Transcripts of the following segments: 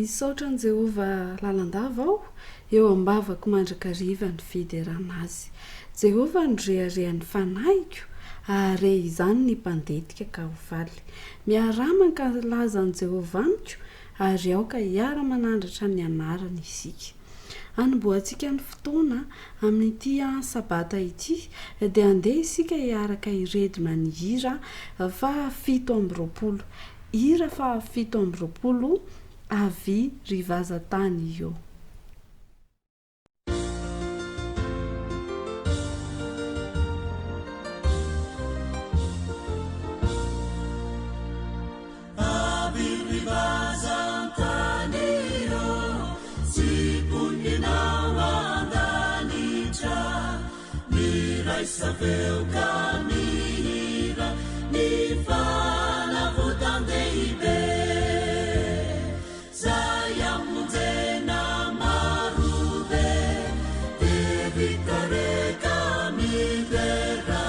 misaotra ny Jehova lalandava aho eo ambavako mandrakariva ny fiderana azy. Jehova ny reharehan'ny fanaiko are izany ny mpandetika ka hovaly. Miarama ka lazan'i Jehova amiko ary aoka hiara manandratra ny anarany isika. Anomboantsika ny fotoana amin'ity sabata ity dia andeha isika hiaraka iredina ny hira fa 720. Hira fa 720 avy rivazatany io. Sabeu camira mi fala vutandeibe saya mutena marube devitare camidera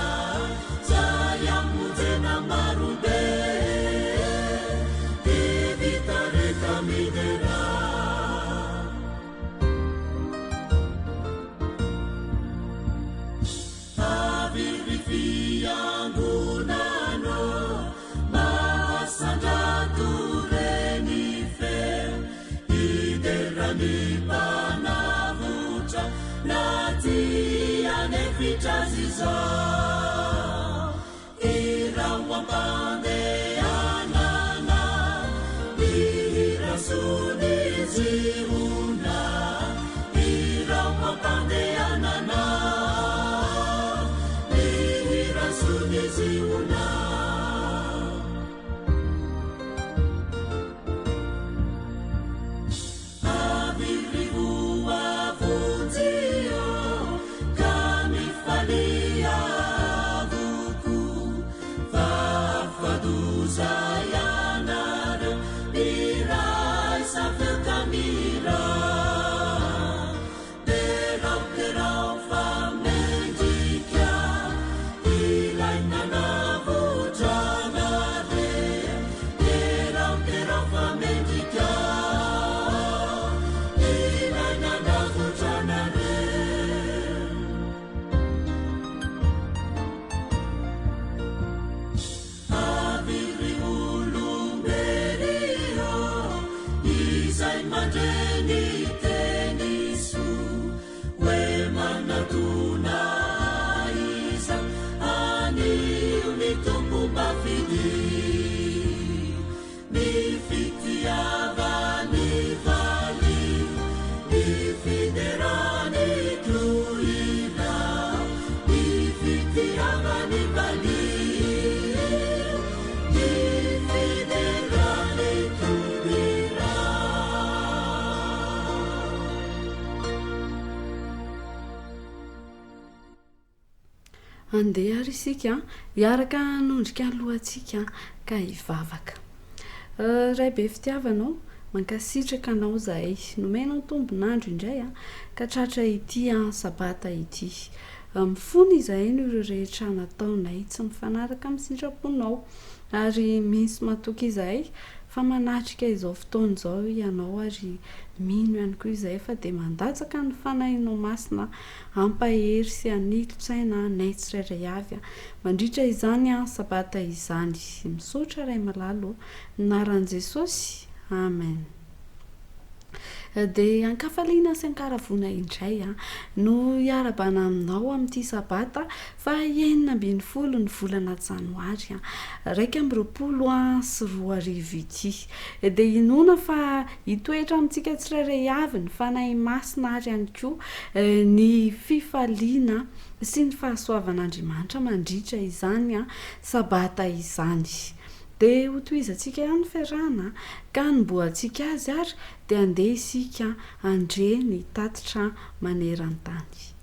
saya mutena marube devitare camidera. Jaziza ira wapande anana ira suniziuna ira wapande anana ira suniziuna. Andeha ary isika hiaraka nondrika alohantsika ka hivavaka. Ray be fitiavanao mankasitraka anao zahay nomenao tombonandro indray ka tratra ity sabata ity. Mifono izahay no ireo rehetra nataonay tsy mifanaraka amin'ny sitraponao ary misy matoky izahay fa manatrika izao fotoana izao ianao ary mino ihany koa izahay fa dia mandatsaka ny fanahinao masina ampahery sy anilo-tsaina nay tsirairay avy mandritra izany sabata izany. Misaotra ray malalo naran'i Jesosy. Amen. Dia ankafaliana sy ankaravona indray no hiarabana aminao amin'ity sabata fa 9 ny volana Janoary 2024 ity. Dia inona fa hitoetra amintsika tsirairay avy ny fanahy masina ary ihany koa ny fifaliana sy ny fahasoavan'Andriamanitra mandritra izany sabata izany. Dia hotoizantsika ihany ferrana ka nomboantsika azy ary dia andeha isika andre ny tatitra maneran-tany.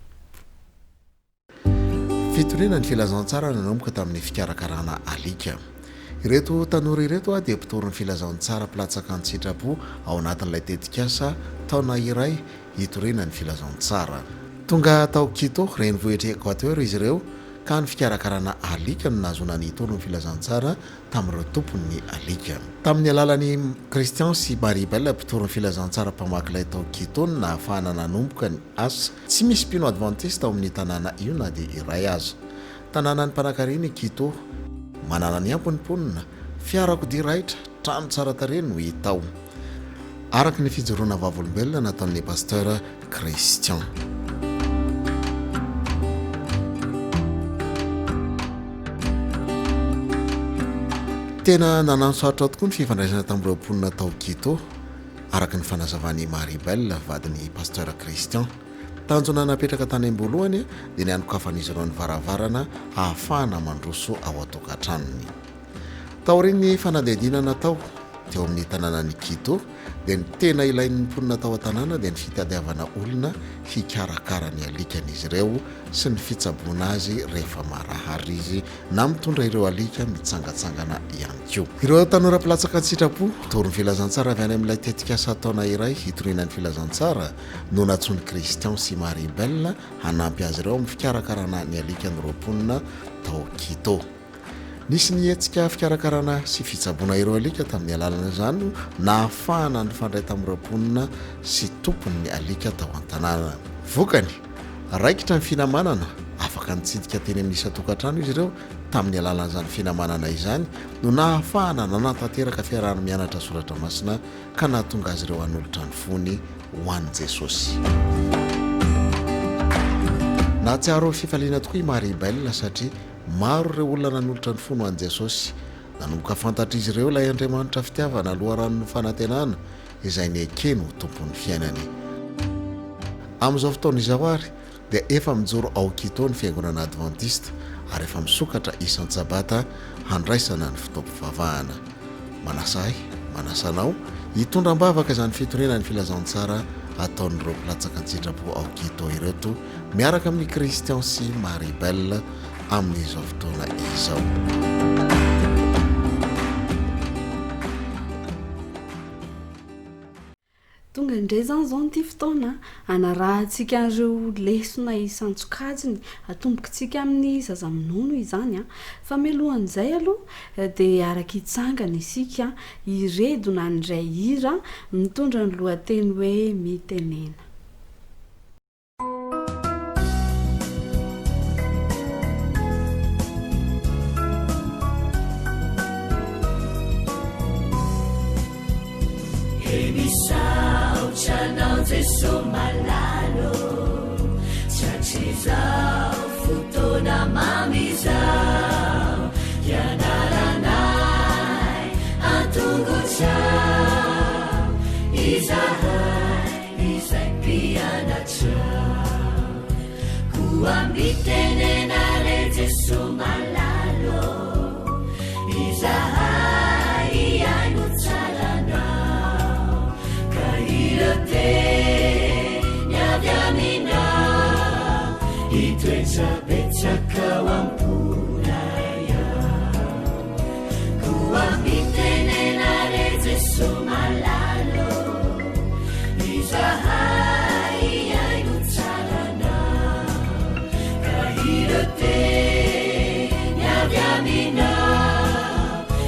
Fitoriana ny filazantsara nanomboka tamin'ny fikarakarana alika. Ireto tanora ireto dia mpitorin'ny filazantsara mpilatsaka ny sitrapo ao anatin'ilay tetikasa taona iray hitoriana ny filazantsara. Tonga tao Quito renivohitra Equateur izy ireo ka ny fikarakarana alika no nazona ny toro ny filazantsara tamin'ireo tompony alika. Tamin'ny alalan'ny Christian sy Maribel mpitoro ny filazantsara mpamakilay tao kitony na ahafahana nanomboka ny asa. Tsy misy mpino adventiste ao amin'ny tanàna io na dia iray aza. Tanàna ny mpanan-karena Kito, manana ny ampony mponina, fiarakodia raitra, trano tsara tarehy no hita ao. Araka ny fijoroana vavolombelona nataon'ny pasteur Christian. Tena nanansoatra tokoa ny fifandraisana tamin'ireo mponina tao Kito, araka ny fanazavany Maribel vadiny pasteur Christian. Tanjona napetraka tany am-boalohany dia ny anokafan'izy ireo ny varavarana ahafahana mandroso ao an-tokantranony. Taoriny fanadihadinana tao teo amin'ny tanànany Kito dia ny tena ilain'ny mponina tao an-tanàna dia ny fitadiavana olona hikarakara ny alikan'izy ireo sy ny fitsaboana azy rehefa marahary izy na mitondra ireo alika mitsangatsangana ihany koa. Ireo tanora mpilatsaka ny sitrapo tory ny filazantsara avy any amin'ilay tetika asa taona iray hitoriana ny filazantsara no natsony Christian sy Maribel hanampy azy ireo amin'ny fikarakarana ny alikan'ireo mponina tao Kito. Nisy ny hetsika fikarakarana sy fitsaboana ireo alika tamin'ny alalana izany na ahafahana ny fandray tamin'ireo mponina sy tompony ny alika tao an-tanàna. Vokany raikitra ny finamanana, afaka nitsidika teny amin'ny isa-tokantrano izy ireo tamin'ny alalan'izany finamanana izany no nahafahana nanantanteraka fiarahana mianatra soratra masina ka nahatonga azy ireo hanolotra ny fony ho an'i Jesosy. Nahatsiaro fifaliana tokoa i Maribel satria maro ireo olona nanolotra ny fony ho an'i Jesosy. Nanomboka fantatra izy ireo ilay Andriamanitra fitiavana aloha ranon'ny fanantenana izay ny ekeno tompon'ny fiainany. Amin'izao fotoana izao ary dia efa mijoro ao Kito ny fiangonana adventiste ary efa misokatra isan-tsabata handraisana ny fitaom-pivavahana. Manasahy, manasanao hitondram-bavaka izany fitoriana ny filazantsara ataon'ireo mpilatsaka ny sitrapo ao Kito ireto miaraka amin'ny Christian sy Maribel amin'izao fotoana izao. Tonga indray zany zao nyity fotoana anarahantsika an'ireo lesona isan-tsokajiny atombokantsika amin'ny zaza-minono izany fa mialohan'izay aloha dia araka hitsangana isika iredona ndray hira mitondra ny lohateny hoe mitenena. Chanao Jesu malalo chachizao futona mamizao yanaranai atungu chao izai piana chao kuambitenena le Jesu malalo izai yanuchalana nyadamina itwechapechaka wampunaya kuambitenena le Jesu malalo izahai yainutsalana kahirote nyadamina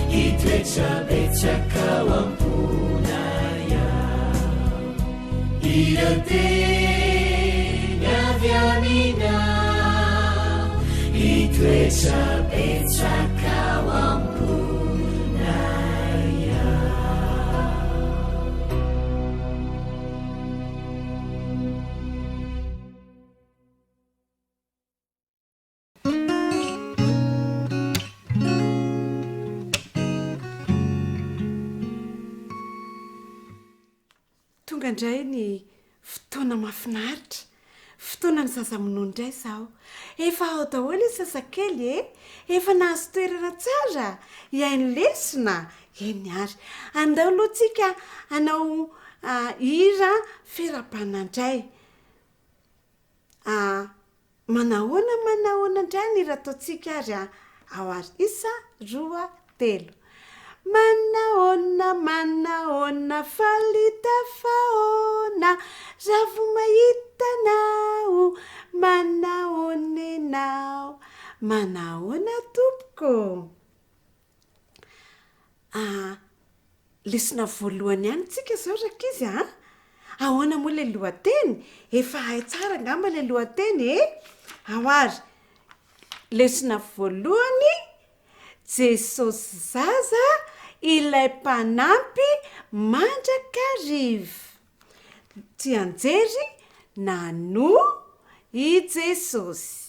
itwechapechaka wampunaya irate nyadamina itwechapechaka wampunaya. Tonga indray ny fotoana mahafinaritra, fotoana ny zaza-minono indray zao. Efa ao daholo ny zazakely efa nahazo toerana tsara iainy lesona eny ary. Andao aloha tsika hanao hira firapanandray. Manahoana indray ny hira ataontsika ary ao ary. Isa, roa, telo. Manaona falita faona raha vo mahitanao manaona enao manahoana tompoko lesona voalohany ihany tsika zao raka izy ahoana moa le lohateny efa hay tsara ngamba le lohateny ahoary lesona voalohany jesosy zaza ilay mpanampy mandrakarivo ty anjery nano I jesosy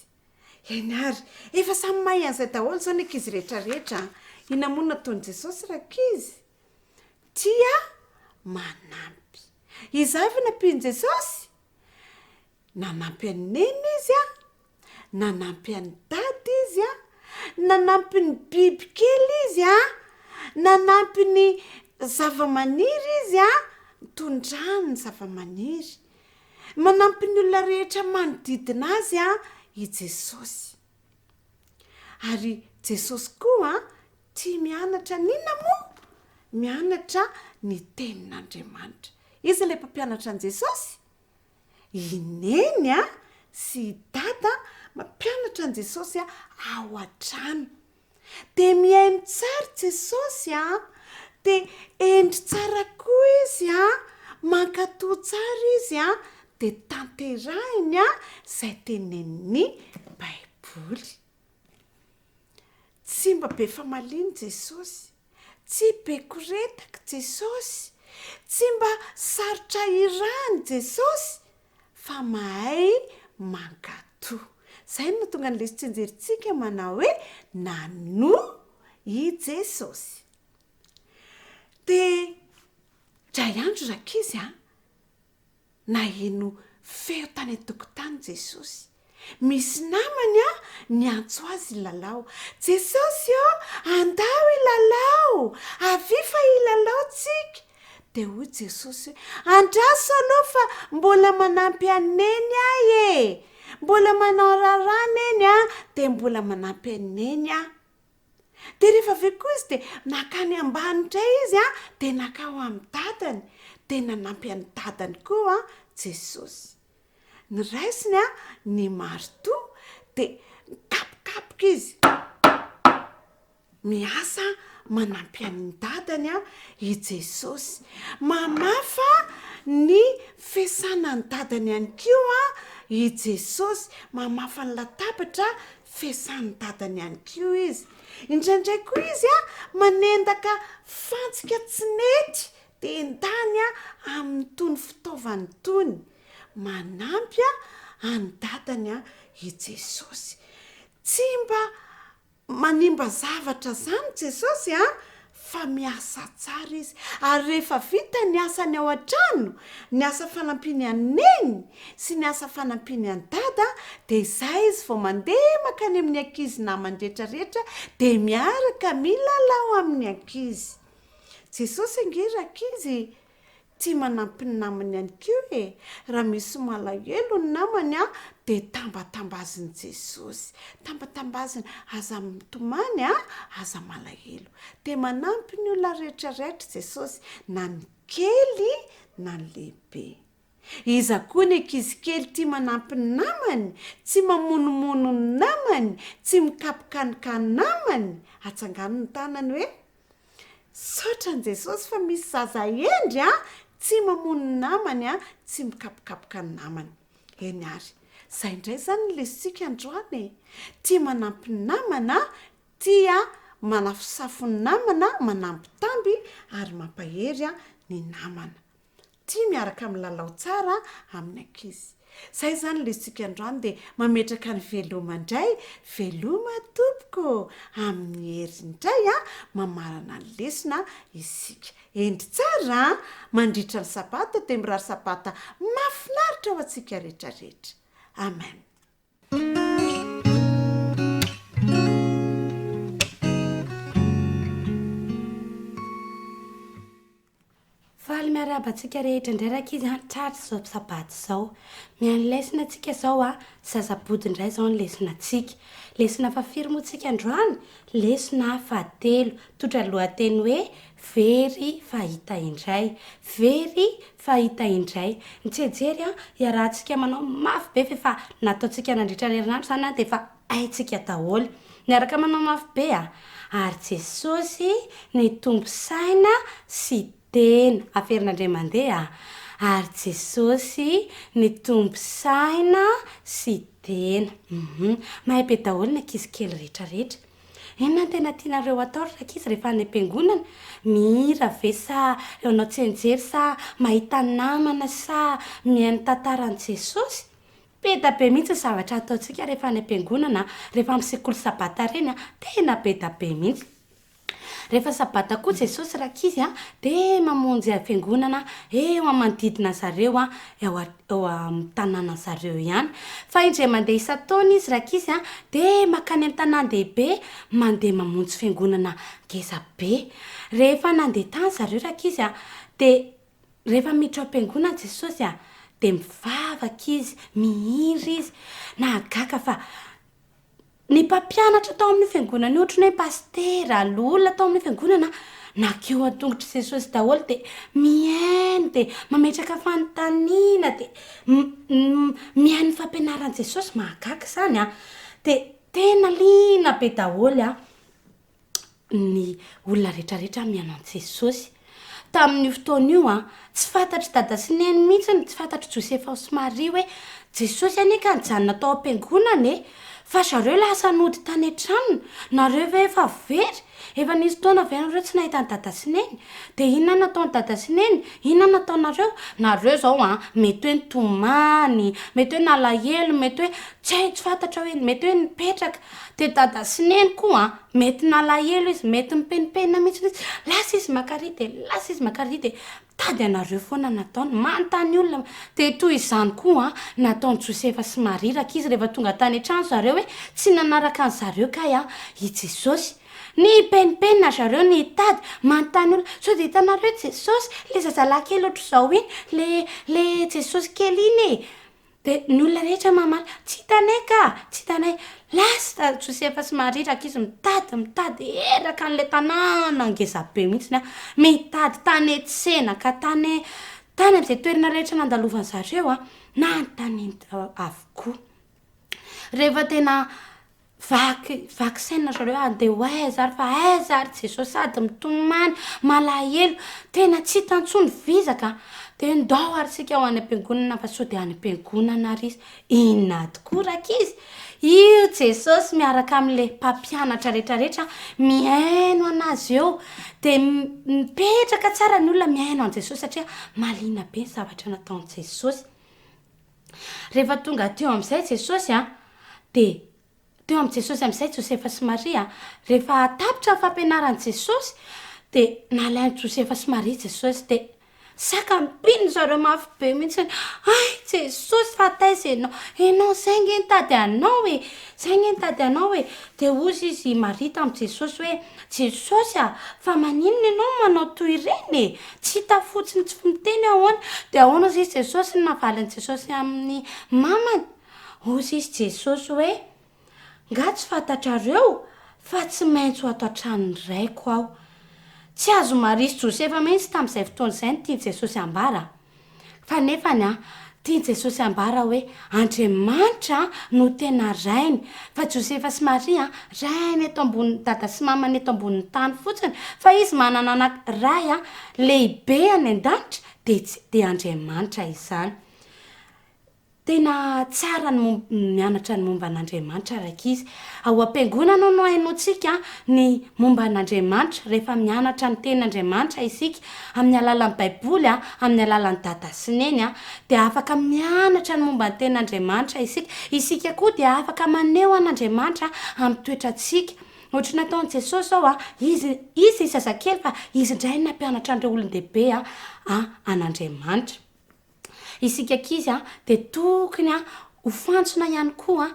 eny ary efa samy mahay an'izay daholo zao nekizy rehetrarehetra inamoa nataony jesosy rakizy tia manampy izay fa nampiany jesosy nanampy any neny izy nanampy any dady izy nanampy ny biby kely izy nanampy ny zavamaniry izy tondrany ny zavamaniry manampy ny olona rehetra manodidina azy I jesosy ary jesosy koa tia mianatra nina moa mianatra ny tenin'Andriamanitra izy ilay mpampianatra an' jesosy ineny sy dada mampianatra an' jesosy ao an-trano de mihaino tsara jesosy de endry tsara koa izy mankatoa tsara izy de tanterahiny zay tenenin'ny baiboly tsy mba be famaliany jesosy tsy be koretaka jesosy tsy mba sarotra irany jesosy fa mahay mankatoa zay no tonga n'le tsenjerintsika manao hoe nano I jesosy de dray andro rakizy naheno feo tany an-tokotany jesosy misy namany niantso azy lalao jesosy andao ilalao avifa ilalao tsika de hoy jesosy andraso aloha fa mbola manampy aneny ahy mbola manao rarana eny de mbola manampy aneny de rehefa ave koa izy de nakany ambanitray izy de nakao amin'ny dadany de nanampy any dadany koa jesosy ny raisiny ny marito de kapokapoka izy miasa manampy any dadany I jesosy mamafa ny fiasanany dadany any koa I jesosy mamafa ny latabatra fiasan'ny dadany any koa izy indraindray koa izy manendaka fantsika tsinety de endany amin'ny tony fitaovany tony manampy any dadany I jesosy tsy mba manimba zavatra zany jesosy fa miasa tsara izy ary rehefa vita ny asany ao an-trano ny asa fanampiny any neny sy ny asa fanampiny any dada de izay izy vao mandeha makany amin'ny ankizy namany rehetrarehetra de miaraka milalao amin'ny ankizy jesosy angerakizy tia manampy ny namany any koa raha misy malahelo ny namany de tambatambaziny jesosy tambatambaziny aza mitomany aza malahelo de manampy ny olona rehetrarehetra jesosy na ny kely na ny lehibe iza koa ny ankizy kely tia manampy ny namany tsy mamonomono ny namany tsy mikapokanika ny namany atsangano ny tanany hoe saotra ny jesosy fa misy zaza endry tsy mamono ny namany tsy mikapokapoka ny namany eny ary zay indray zany lesitsika androany tia manampy ny namana tia manafosafo ny namana manampy tamby ary mampahery ny namana tia miaraka amin'ny lalao tsara amin'ny ankizy zay zany lesitsika androany de mametraka ny veloma indray veloma tompoko amin'ny herindray mamarana ny lesona isika endry tsara mandritra ny sabata de mirary sabata mafinaritra ao atsika rehetrarehetra amen faly fifarabantsika rehetra indray rakizy tratra zao sabaty zao mianylesina atsika zao a sazabody indray zao ny lesina atsika lesina fafiry moa tsika androany lesina fatelo totra lohateny hoe very fahita indray very fahita indray nitsejery a iarahantsika manao mafy be fefa nataontsika nandritra ny herinandro zany a de fa aitsika daholy niaraka manao mafy be a ary Jesosy ny tombo saina sy tena aferin'Andriamandeha ary Jesosy ny tombo saina sy tena mahay be daholo ny ankizy kely rehetrarehetra inona ny tena tianareo atao rakizy rehefa any am-piangonana mihira ve sa anao tsenjery sa mahita namana sa mihaino tantaran'i Jesosy be da be mihitsy zavatra ataontsika rehefa any am-piangonana rehefa amin'ny sekoly sabata reny a tena be da be mihitsy rehefa sabata koa Jesosy rakizy a de mamonjy fiangonana eo amanodidina zareo a eo amin'ny tanàna zareo ihany fa indray mandeha isan-taona izy rakizy a de makany amin'ny tanàn-dehibe mandeha mamonjy fiangonana ngeza be rehefa nandeha tany zareo rakizy a de rehefa miditra am-piangonana Jesosy a de mivavaka izy mihira izy nahagaga fa ny mpampianatra tao amin'ny fiangonana ohatrany hoe pastera lolona tao amin'ny fiangonana nakeo an-tongotry Jesosy daholo de mihaino de mametraka fanontaniana de mihaino fampianaran'i Jesosy mahagaga zany a de tena liana be daholo a ny olona rehetrarehetra mihaino an'i Jesosy tamin'io fotoana io a tsy fantatry dada sy neny mihitsy tsy fantatry Josefa sy Maria hoe Jesosy anika nijanona tao am-piangonana fa zareo lasa nody tany an-tranony nareo ve efa very efa nisy taona ve nareo tsy nahita ny dada sy neny de inona nataony dada sy neny inona nataonareo zao a mety hoe nitomany mety hoe nalahelo mety hoe tsy fantatra hoe mety hoe nipetraka de dada sy neny koa mety nalahelo izy mety mipenipenina mihitsy izy lasa izy makary de tady anareo foana nataony manontany olona de toy izany koa nataony Josefa sy Maria rakizy rehefa tonga tany an-trano zareo hoe tsy nanaraka an zareo kay i Jesosy ny penipenina zareo ny tady manontany olona so de hitanareo Jesosy le zazalahy kely ohatry zao iny le Jesosy kely iny de ny olona rehetra mamaly tsy hitanay lasa Josefa sy Maria rakizy mitady eraka an'le tanàna ngezabe mihitsy mitady tany etsena ka tany am'izay toerana rehetra nandalovan'ny zareo na tany avokoa rehefa tena vaky saina zareo de hoe zary fa zary Jesosy sady mitomany malahelo tena tsy hitantsony vizaka de ndao ary sika ao any am-piangonana fa so de any am-piangonana ary izy inona tokoa rakizy io Jesosy miaraka amin'le mpampianatra rehetrarehetra mihaino anazy eo de mipetraka tsara ny olona mihaino an Jesosy satria malina be ny zavatra nataon'i Jesosy rehefa tonga teo amin'izay Jesosy de teo amin'i Jesosy amin'izay Josefa sy Maria rehefa tapitra ny fampianaran'i Jesosy de nalainy Josefa sy Maria Jesosy de saka mipiny zareo mafy be mihitsy ay Jesosy fa taiza enao zay nge nitady anao e de ozy izy Maria tamin'i Jesosy hoe Jesosy fa maninona ianao manao toy ireny tsy hita fotsiny tsy miteny ahoana de ahoana izy Jesosy navalin'i Jesosy amin'ny mamany ozy izy Jesosy hoe nga tsy fantatrareo fa tsy maintsy ato an-trano raiko aho tsy azo Maria sy Josefa mihitsy tamin'izay fotoana izay ny tiany Jesosy ambara fa nefany tiany Jesosy ambara hoe Andriamanitra no tena rainy fa Josefa sy Maria rainy eto ambony dada sy mamany eto ambonin'ny tany fotsiny fa izy manana anankiray lehibe any an-danitra de Andriamanitra izany tena tsara ny mianatra ny momba an'Andriamanitra rakizy ao am-piangonana no hainao tsika ny momba an'Andriamanitra rehefa mianatra ny tenin'Andriamanitra isika amin'ny alalan'ny baiboly amin'ny alalan'ny dada sy neny de afaka mianatra ny momba ny tenin'Andriamanitra isika koa de afaka maneho an'Andriamanitra amin'ny toetrantsika ohatry nataon'i Jesosy zao izy zazakely fa izy indray nampianatra an'ireo olon-dehibe an'Andriamanitra isika ankizy de tokony ho fantsona ihany koa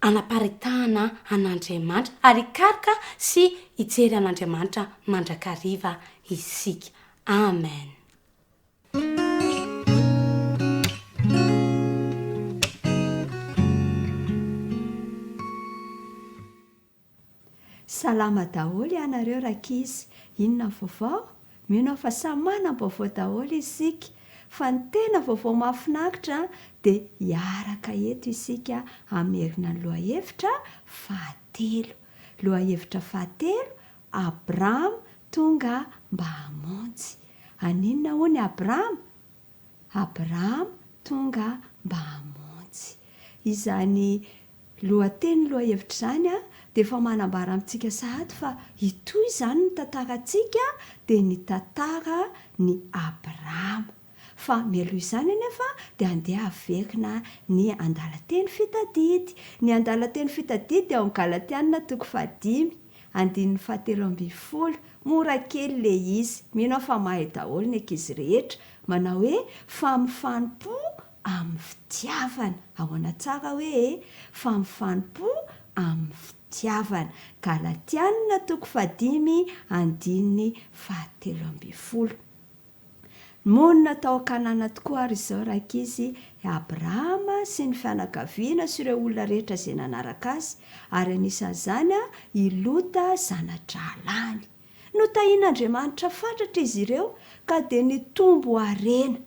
anaparitahana an'Andriamanitra ary hikaroka sy hijery an'Andriamanitra mandrakariva isika. Amen. salama daholo ianareo rakizy, inona ny vaovao? Mino fa samy manana ny vaovao daholo isika, fa ny tena vaovao mahafinaritra dia hiaraka eto isika hamerina ny lohahevitra fahatelo. Lohahevitra fahatelo, Abrahama tonga mba hamonjy. Aninona hoy Abrahama? Abrahama tonga mba hamonjy. Izany lohateny lohahevitra izany dia efa manambara amintsika sahady fa itoy izany ny tantarantsika dia ny tantara ny Abrahama. Fa mialoha izany anefa dia andeha averina ny andalan-teny fitadidy. Ny andalan-teny fitadidy ao amin'ny Galatiana 5:5, andininy 7:12. Mora kely ilay izy, mino fa mahay daholo ny ankizy rehetra. Manao hoe famifampo amin'ny fitiavana. Ahoana tsara hoe famifampo amin'ny fitiavana. Galatiana 5:5, andininy 7:12. Monina tao an-kanana tokoa ary izao rakizy, Abrahama sy ny fianakaviana sy ireo olona rehetra izay nanaraka azy, ary anisan'izany ilota zana-dralany. Notahian'Andriamanitra fatratra izy ireo ka dia nitombo harena.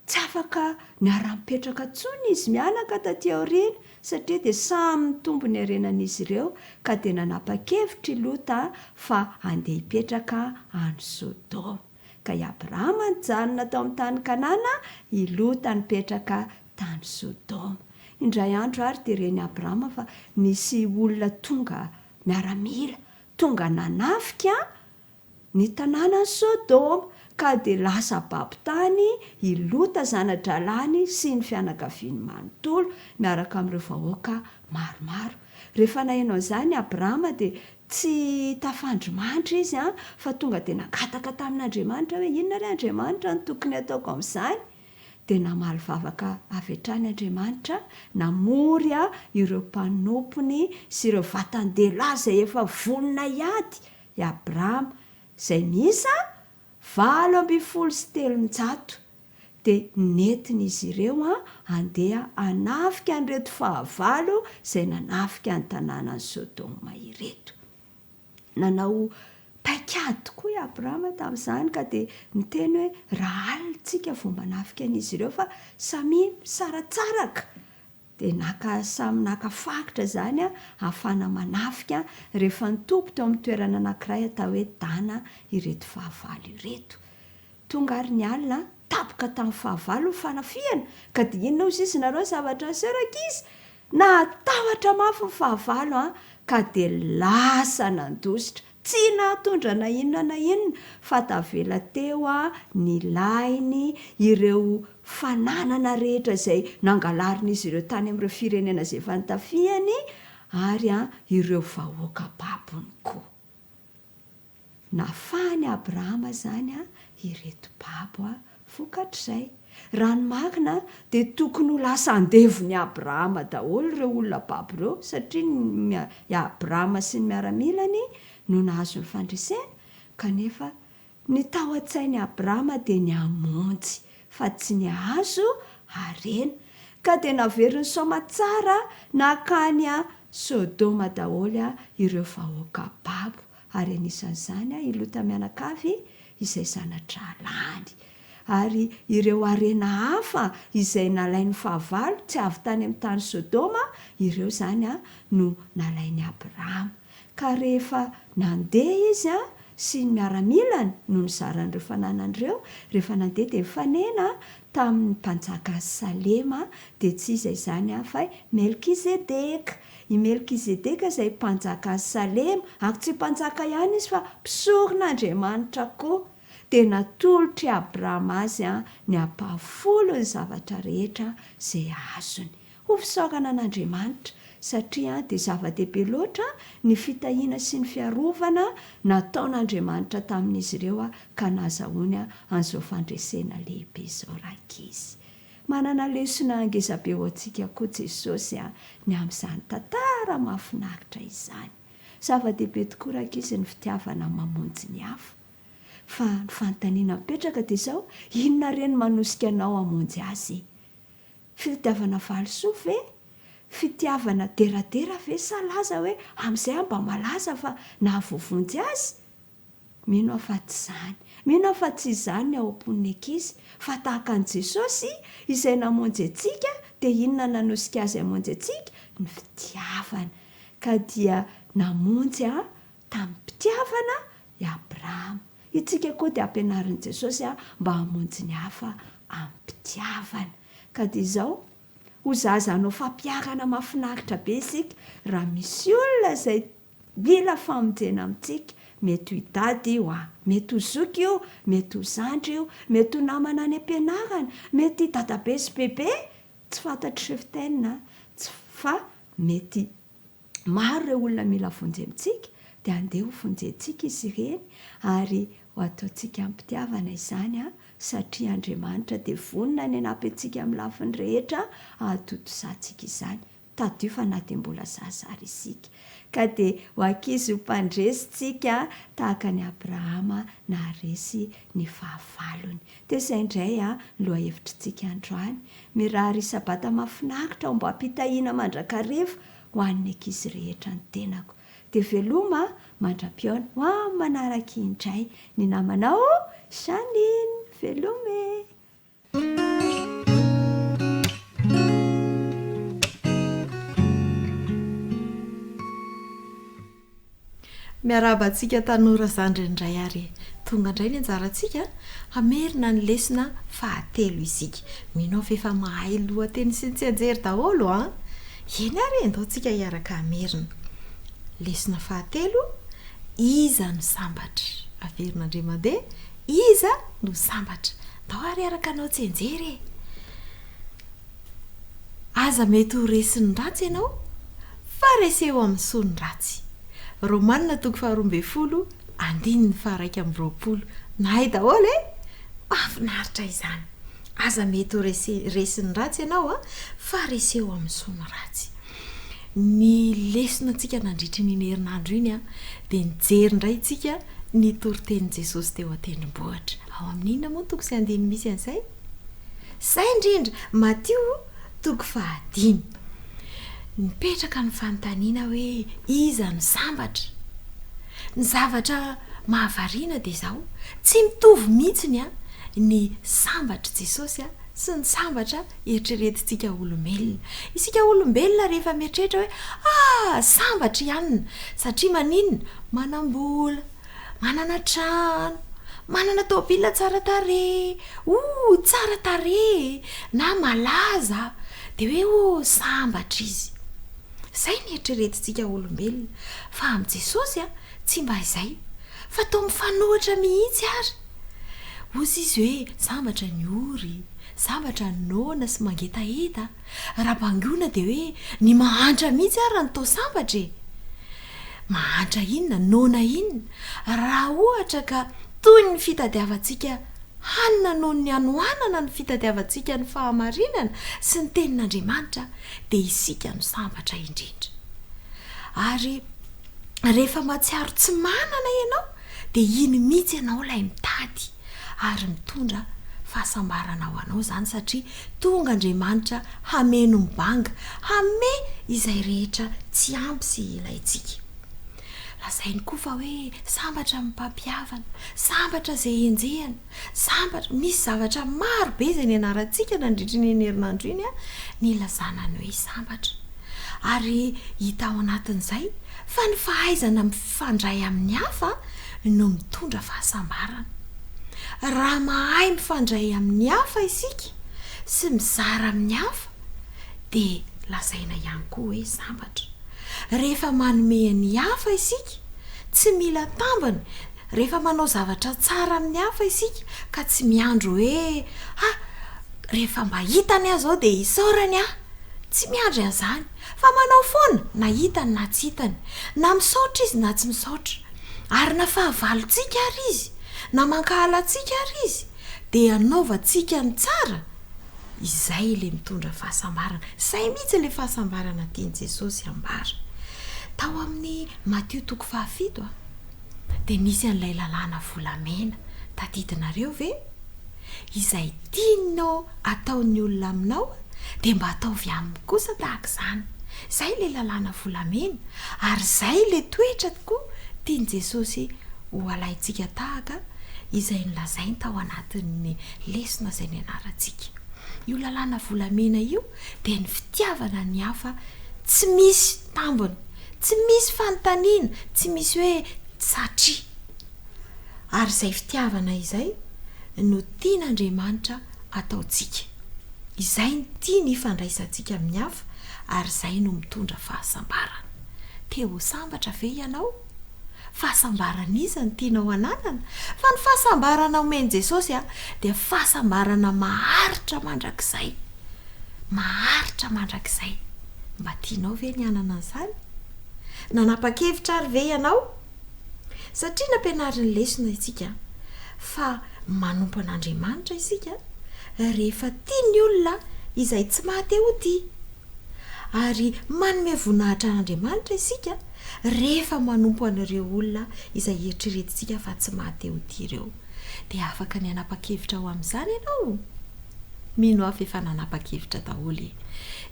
Tsy afaka niara-mipetraka intsony izy mianaka taty aoriana satria dia samy nitombo ny harenan'izy ireo, ka dia nanapa-kevitra ilota fa andeha hipetraka any Sodoma. Ka i Abrahama nijanona tao amin'ny tany Kanana, ilota nipetraka tany Sodoma. Indray andro ary dia reny Abrahama fa nisy olona tonga miaramila, tonga nanafika ny tanàna Sodoma, ka dia lasa babo-tany ilota zana-dralany sy ny fianakaviany manontolo miaraka amin'ireo vahoaka maromaro. Rehefa nahenao izany Abrahama dia tsy tafandrimandry izy fa tonga dia nangataka tamin'Andriamanitra hoe inona ry Andriamanitra ny tokony ataoko amin'izany? Dia namaly vavaka avy hatrany Andriamanitra, namory ireo mpanompony sy ireo vatan-dehilahy izay efa vonona hiady i Abrahama, izay miisa 813. Dia nentin'izy ireo andeha hanafika an'ireto fahavalo izay nanafika ny tanànan'ny Sodoma ireto. Nanao paikady tokoa i Abrahama tamin'izany, ka dia niteny hoe raha alina fomba nafika an'izy ireo fa samy saratsaraka. Dia samy naka fakitra izany ahafana manafika rehefa nitompo teo amin'ny toerana anankiray atao hoe Dana ireto fahavalo ireto. Tonga ary ny alina tapoka tamin'ny fahavalo ny fanafiana, ka dia inona hozy izy nareo zavatra serak'izy? Natahotra mafy ny fahavalo ka dia lasa nandositra. Tsy nahatondra na inona fa tavela teo ny lainy ireo fananana rehetra izay nangalarin'izy ireo tany amin'ireo firenena izay efa nitafiany, ary ireo vahoaka babony koa. Nafahany Abrahama izany ireto babo vokatr'izay. Raha ny marina dia tokony ho lasa andevon'i Abrahama daholo ireo olona babo ireo, satria i Abrahama sy ny miaramilany no nahazo ny fandresena, kanefa ny tao an-tsain'i Abrahama dia ny hamonjy fa tsy ny hahazo harena, ka dia naveriny soma tsara nakany Sodoma daholo ireo vahoaka babo, ary anisan'izany ilota mianakavy izay zana-dralany. Ary ireo harena hafa izay nalain'ny fahavalo tsy avy tany amin'ny tany Sodoma, ireo izany no nalain'i Abrahama. Ka rehefa nandeha izy sy ny miaramilany no nizaran'ireo fananan'ireo, rehefa nandeha dia mifanena tamin'ny mpanjaka Salema, dia tsy iza izany fa Melkizedeka. I Melkizedeka izay mpanjaka Salema, ary tsy mpanjaka ihany izy fa mpisoron'Andriamanitra koa. Dia natolotry Abrahama azy ny ampahafolo ny zavatra rehetra izay azony. Ho fisaorana an'Andriamanitra, satria dia zava-dehibe loatra ny fitahiana sy ny fiarovana nataon'Andriamanitra tamin'izy ireo ka nahazoany an'izao fandresena lehibe izao rakizy. Manana lesona ngezabe ho antsika koa Jesosy ny amin'izany tantara mahafinaritra izany. Zava-dehibe tokoa rakizy ny fitiavana mamonjy ny hafa. Fa ny fanontaniana mipetraka dia izao, inona reny manosika anao hamonjy azy? Fitiavana valisoa ve? fitiavana deradera ve sa laza hoe amin'izay mba malaza fa nahavovonjy azy mino afa-tsy izany mino afa tsy izany ao am-pon'ny ankizy fa tahaka an' Jesosy izay namonjy antsika dia inona nanosika azy hamonjy antsika ny fitiavana ka dia namonjy tamin'ny mpitiavana i Abrahama. Itsika koa dia ampianarin'i Jesosy mba hamonjy ny hafa amin'ny mpitiavana ka dia izao ho zazanao fampiarana mahafinaritra be isika raha misy olona izay mila famonjena amintsika. Mety ho idady io mety ho zoky io, mety ho zandry io, mety ho namana any ampianarana, mety dadabe sy bebe tsy fantatry cheftaine fa mety maro ireo olona mila vonjy amintsika dia andeha ho vonjentsika izy ireny ary ho ataontsika ampitiavana izany satria Andriamanitra dia vonona ny anampy antsika amin'ny lafiny rehetra ahatotosantsika izany. Tadio fa na dia mbola zazary isika ka dia ho ankizy ho mpandresitsika tahaka ny Abrahama naharesy ny fahavalony. Dia izay indray loha hevitrintsika androany mirary sabata mahafinaritra ao mba hampitahiana mandrakarivo ho an'ny ankizy rehetra ny tenako. Dia veloma mandra-piona ho manaraka indray ny namanao Janine. Velome. Miarabantsika tanora zandry indray ary tonga indray ny anjarantsika hamerina ny lesona fahatelo isika. Mino fa efa mahay lohateny sy tsy anjery daholo eny ary andaontsika hiaraka hamerina. Lesona fahatelo, iza no sambatra. Averin'Andriamandeha, iza no sambatra. Ndao ary araka anao tsy anjery. Aza mety ho resiny ratsy ianao fa reseho amin'ny son'ny ratsy. Romanina 12:20 andininy 1:20 nahay daholo mahafinaritra izany. Aza mety ho resiny ratsy ianao fa reseho amin'ny son'ny ratsy. Ny lesona antsika nandritry ny herinandro iny dia nijery indray tsika ny toritenin' Jesosy teo an-tendrombohitra. Ao amin'inona moa toko sy andiny misy an'izay? Zay indrindra Matio 5:10. Nipetraka ny fanontaniana hoe iza no sambatra. Ny zavatra mahavariana dia izao, tsy mitovy mihitsiny ny sambatra Jesosy sy ny sambatra eritreretintsika olombelona. Isika olombelona rehefa mieritreritra hoe sambatra ihany satria maninona? Manam-bola, manana trano, manana tôbila tsara tarehy, tsara tarehy na malaza dia hoe sambatra izy. Zay ny eritreretintsika olombelona fa amin'ny Jesosy tsy mba izay fa toa mifanohitra mihitsy ary. Ozy izy hoe sambatra ny ory, sambatra ny nona sy mangetaheta. Raha bangoina dia hoe ny mahantra mihitsy ary ny tao sambatra. Mahantra inona, nona inona. Raha ohatra ka toy ny fitadiavantsika hanina noho ny anohanana ny fitadiavantsika ny fahamarinana sy ny tenin'Andriamanitra dia isika no sambatra indrindra. Ary rehefa matsiaro tsy manana ianao dia iny mihitsy ianao ilay mitady ary mitondra fahasambarana ho anao izany satria tonga Andriamanitra hameno mibanga, hame izay rehetra tsy ampy sy ilayntsika. Lazainy koa fa hoe sambatra amin'ny mpampiavana, sambatra izay enjehana, sambatra misy zavatra maro be izay ny anarantsika nandritra ny herinandro iny ny lazana ny hoe sambatra. Ary hita ao anatin'izay fa ny fahaizana mifandray amin'ny hafa no mitondra fahasambarana. Raha mahay mifandray amin'ny hafa isika sy mizara amin'ny hafa dia lazaina ihany koa hoe sambatra. Rehefa manome ny hafa isika tsy mila tambany. Rehefa manao zavatra tsara amin'ny hafa isika ka tsy miandro hoe rehefa mba hitany aho dia isaorany tsy miandry an'izany fa manao foana na hitany na tsy hitany, na misaotra izy na tsy misaotra, ary na fahavalontsika ary izy na mankahalatsika ary izy dia anaovantsika ny tsara. Izay ilay mitondra fahasambarana. Izay mihitsy ilay fahasambarana tian'i Jesosy ambara. Tao amin'ny Matio 5:7 dia nisy an'ilay lalàna volamena. Tadidinareo ve? Izay tianao ataon'ny olona aminao dia mba ataovy aminy kosa tahaka izany. zay le lalàna volamena ary zay le toetra tokoa tiany Jesosy ho alaintsika tahaka izay nolazainy tao anatin'ny lesona izay ny anarantsika. Io lalàna volamena io dia ny fitiavana ny hafa tsy misy tambony, tsy misy fanontaniana, tsy misy hoe satria. Ary izay fitiavana izay no tian'Andriamanitra ataontsika. Izay ny tia ny ifandraisantsika amin'ny hafa ary izay no mitondra fahasambarana. Te ho sambatra ve ianao? Fahasambarana iza ny tianao ananana? Fa ny fahasambarana omeny Jesosy dia fahasambarana maharitra mandrakizay. Maharitra mandrakizay. Mba tianao ve ny anana an'izany? Nanapa-kevitra ary ve ianao? Satria nampianarin'ny lesona isika fa manompo an'Andriamanitra isika rehefa tiany olona izay tsy mahateo ho tia. Ary manome voninahitra an'Andriamanitra isika rehefa manompo an'ireo olona izay eritreretintsika fa tsy mahateo ho tia ireo. Dia afaka ny hanapa-kevitra ho amin'izany ianao. Mino afa efa nanapa-kevitra daholo.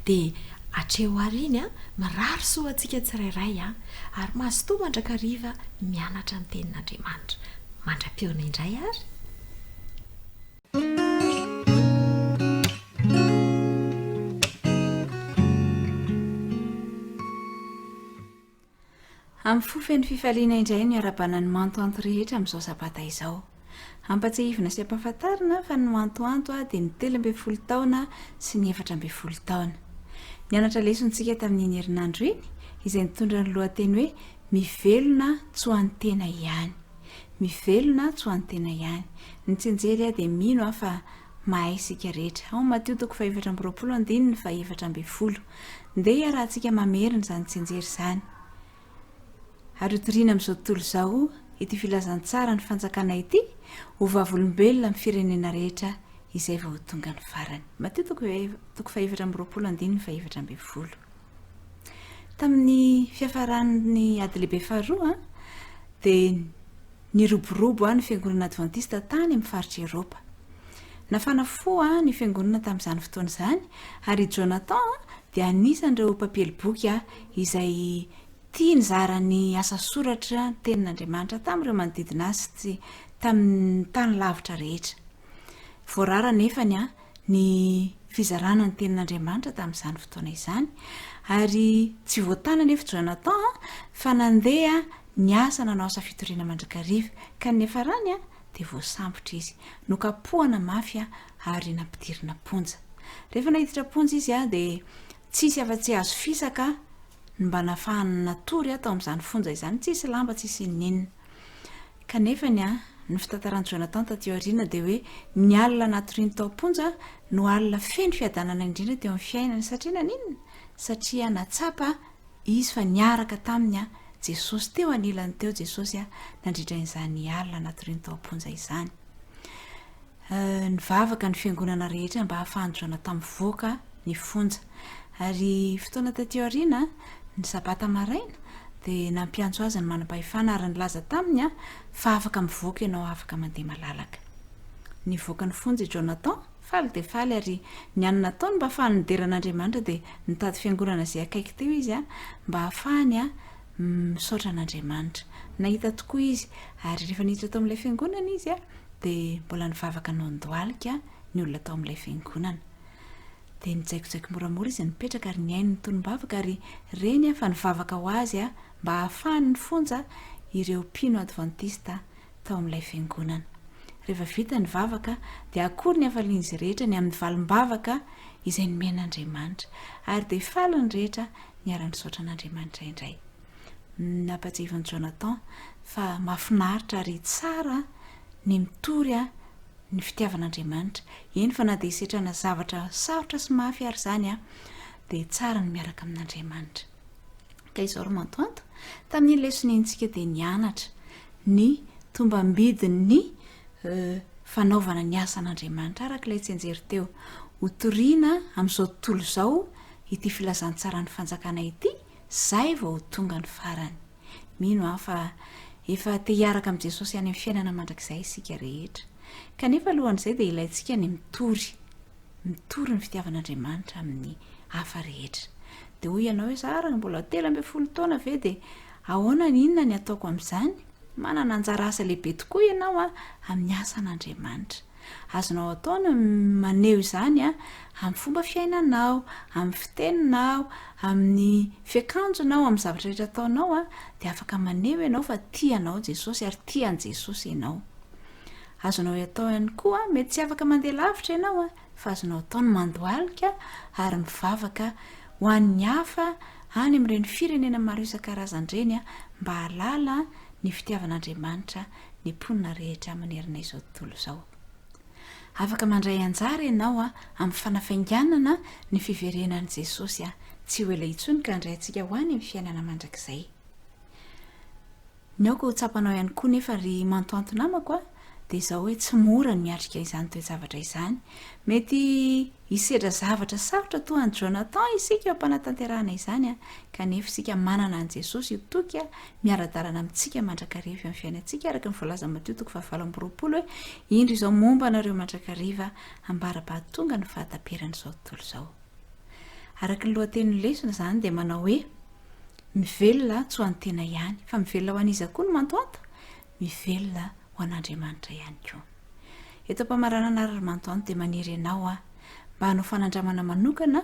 Dia hatreo ariny mirary soa antsika tsirairay ary mahazotoa mandrakariva mianatra ny tenin'Andriamanitra. Mandra-piona indray ary. Amin'ny fofeny fifaliana indray ny arabanany mantoanto rehetra amin'izao sabata izao. Ampatsahivina sy ampahafantarina fa ny mantoanto dia ny 13 taona sy ny 14 taona. Nianatra lesontsika tamin'iny herinandro iny izay nitondra ny lohateny hoe mivelona tsy ho an'ny tena ihany. Mivelona tsy ho an'ny tena ihany. Ny tsenjery dia mino fa mahay isika rehetra. Ao Mateo 4:20 fa 4:20. Ndeha arahantsika mamerina izany tsenjery izany. Ary hotoriana amin'izao tontolo izao ity filazantsara ny fanjakana ity ho vavolombelona amin'ny firenena rehetra izay vao tonga ny farany. Mateo 4:20 fa 4:20. Tamin'ny fiafaran'ny ady lehibe faharoa dia niroborobo ny fiangonana adventista tany amin'ny faritra Eropa. Nafana fo ny fiangonana tamin'izany fotoana izany ary Jonathan dia anisan'ireo mpapiely-boky izay tia nizara ny asa soratra tenin'Andriamanitra tamin'ireo manodidina azy tamin'ny tany lavitra rehetra. Voarara nefany ny fizarana ny tenin'Andriamanitra tamin'izany fotoana izany ary tsy voatana nefa Jonathan fa nandeha ny asa nanao asa fitoriana mandrakariva ka nefa rany dia voasambotra izy, nokapohana mafy ary nampidirina ponja. Rehefa nahiditra ponja izy dia tsisy afa-tsy azo fisaka mba nafahany natory atao amin'izany fonja izany, tsisy lamba, tsisy ninina. Kanefa ny fitantaran'i Jonathan taty aoriana dia hoe ny alina natoriany tao ponja no alina feno fiadanana indrindra teo amin'ny fiainany satria naninona? Satria natsapa izy fa niaraka taminy Jesosy teo anilany teo Jesosy nandritra izany alina natoriany tao ponja izany. Nivavaka ny fiangonana rehetra mba hahafahan'i Jonathan mivoaka ny fonja. Ary fotoana taty aoriana ny sabata maraina dia nampiantso azy ny manam-pahefana ary nilaza taminy fa afaka mivoaka ianao, afaka mandeha malalaka. Nivoaka ny fonja Jonathan faly dia faly ary ny anona ataony mba ahafahany nideran'Andriamanitra dia nitady fiangonana izay akaiky teo izy mba ahafahany misaotra an'Andriamanitra. Nahita tokoa izy ary rehefa niditra tao amin'ilay fiangonana izy dia mbola nivavaka nondoalika ny olona tao amin'ilay fiangonana. Dia nijaikojaiky moramora izy nipetraka ary ny ainy nitonom-bavaka ary reny fa nivavaka ho azy mba ahafahany ny fonja ireo mpino adventista tao amin'ilay fiangonana. Rehefa vita ny vavaka dia akory ny hafalian'izy rehetra ny amin'ny valim-bavaka izay nomen'Andriamanitra ary dia falany rehetra niara-nisaotra an'Andriamanitra indray. Nampatsiavan'i Jonathan fa mahafinaritra ary tsara ny mitory ny fitiavan'Andriamanitra. Eny fa na dia hisetrana zavatra sarotra sy mafy ary izany dia tsara ny miaraka amin'Andriamanitra. Ka izao ro mantoanto tamin'ny lesona intsika dia nianatra ny tombam-bidin'ny fanaovana ny asan'Andriamanitra araka ilay tsenjery teo. Hotoriana amin'izao tontolo izao ity filazantsara ny fanjakana ity, izay vao tonga ny farany. Mino fa efa te hiaraka amin'i Jesosy any amin'ny fiainana mandrakizay isika rehetra. Kanefa alohan'izay dia ilayntsika ny mitory. mitory ny fitiavan'andriamanitra amin'ny hafa rehetra. De hoy ianao hoe zarana mbola 13 taona ve de ahoana ny inona ny ataoko amin'izany? Manana anjara asa lehibe tokoa ianao amin'ny asan'andriamanitra. Azonao ataony maneho izany amin'ny fomba fiainanao, amin'ny fiteninao, amin'ny fiakanjonao, amin'ny zavatra rehetra ataonao de afaka maneho ianao fa tianao Jesosy ary tian' Jesosy ianao. Azonao atao ihany koa mety tsy afaka mandeha lavitra ianao fa azonao ataony mandoalika ary mivavaka ho an'ny hafa any amin'ireny firenena maro isan-karazan-dreny mba halala ny fitiavan'andriamanitra ny mponina rehetra manerana izao tontolo izao. Afaka mandray anjara ianao amin'ny fanafainganana ny fiverenan'i Jesosy tsy ho ela intsony ka handray antsika ho any amin'ny fiainana mandrakizay. Ny aoko ho tsapanao ihany koa nefa ry mantoanto namako dia izao hoe tsy mora ny miatrika izany toe-javatra izany. Mety hisedra zavatra sarotra toa any Jonathan isika eo am-panatanterahana izany kanefa isika manana an' Jesosy itoky miara-dalana amintsika mandrakariva amin'ny fiainantsika araka ny voalaza Mateo 7:20 hoe indro izao momba anareo mandrakariva ambara-pahatonga ny fahataperana izao tontolo izao. Araka ny lohatenin'ny lesona izany dia manao hoe mivelona tsy ho an'ny tena ihany fa mivelona ho an'iza koa ny mantoanto, mivelona ho an'Andriamanitra ihany koa. Eto am-pamaranana ary mantoanto dia maniry ianao mba hanao fanandramana manokana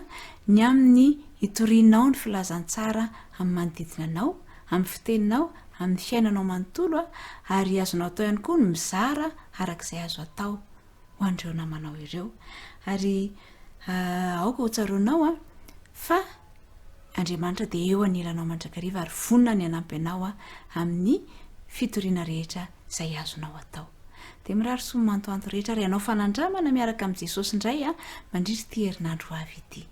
ny amin'ny hitorianao ny filazantsara amin'ny manodidina anao, amin'ny fiteninao, amin'ny fiainanao manontolo ary azonao atao ihany koa ny mizara arak'izay azo atao ho andreo namanao ireo. Ary aoka ho tsaroanao fa Andriamanitra dia eo anilanao mandrakariva ary vonona ny hanampy anao amin'ny fitoriana rehetra izay azonao atao. Dia mirary soa mantoanto rehetra ary ianao fanandramana miaraka amin'i Jesosy indray mandritra ity herinandro avy ity.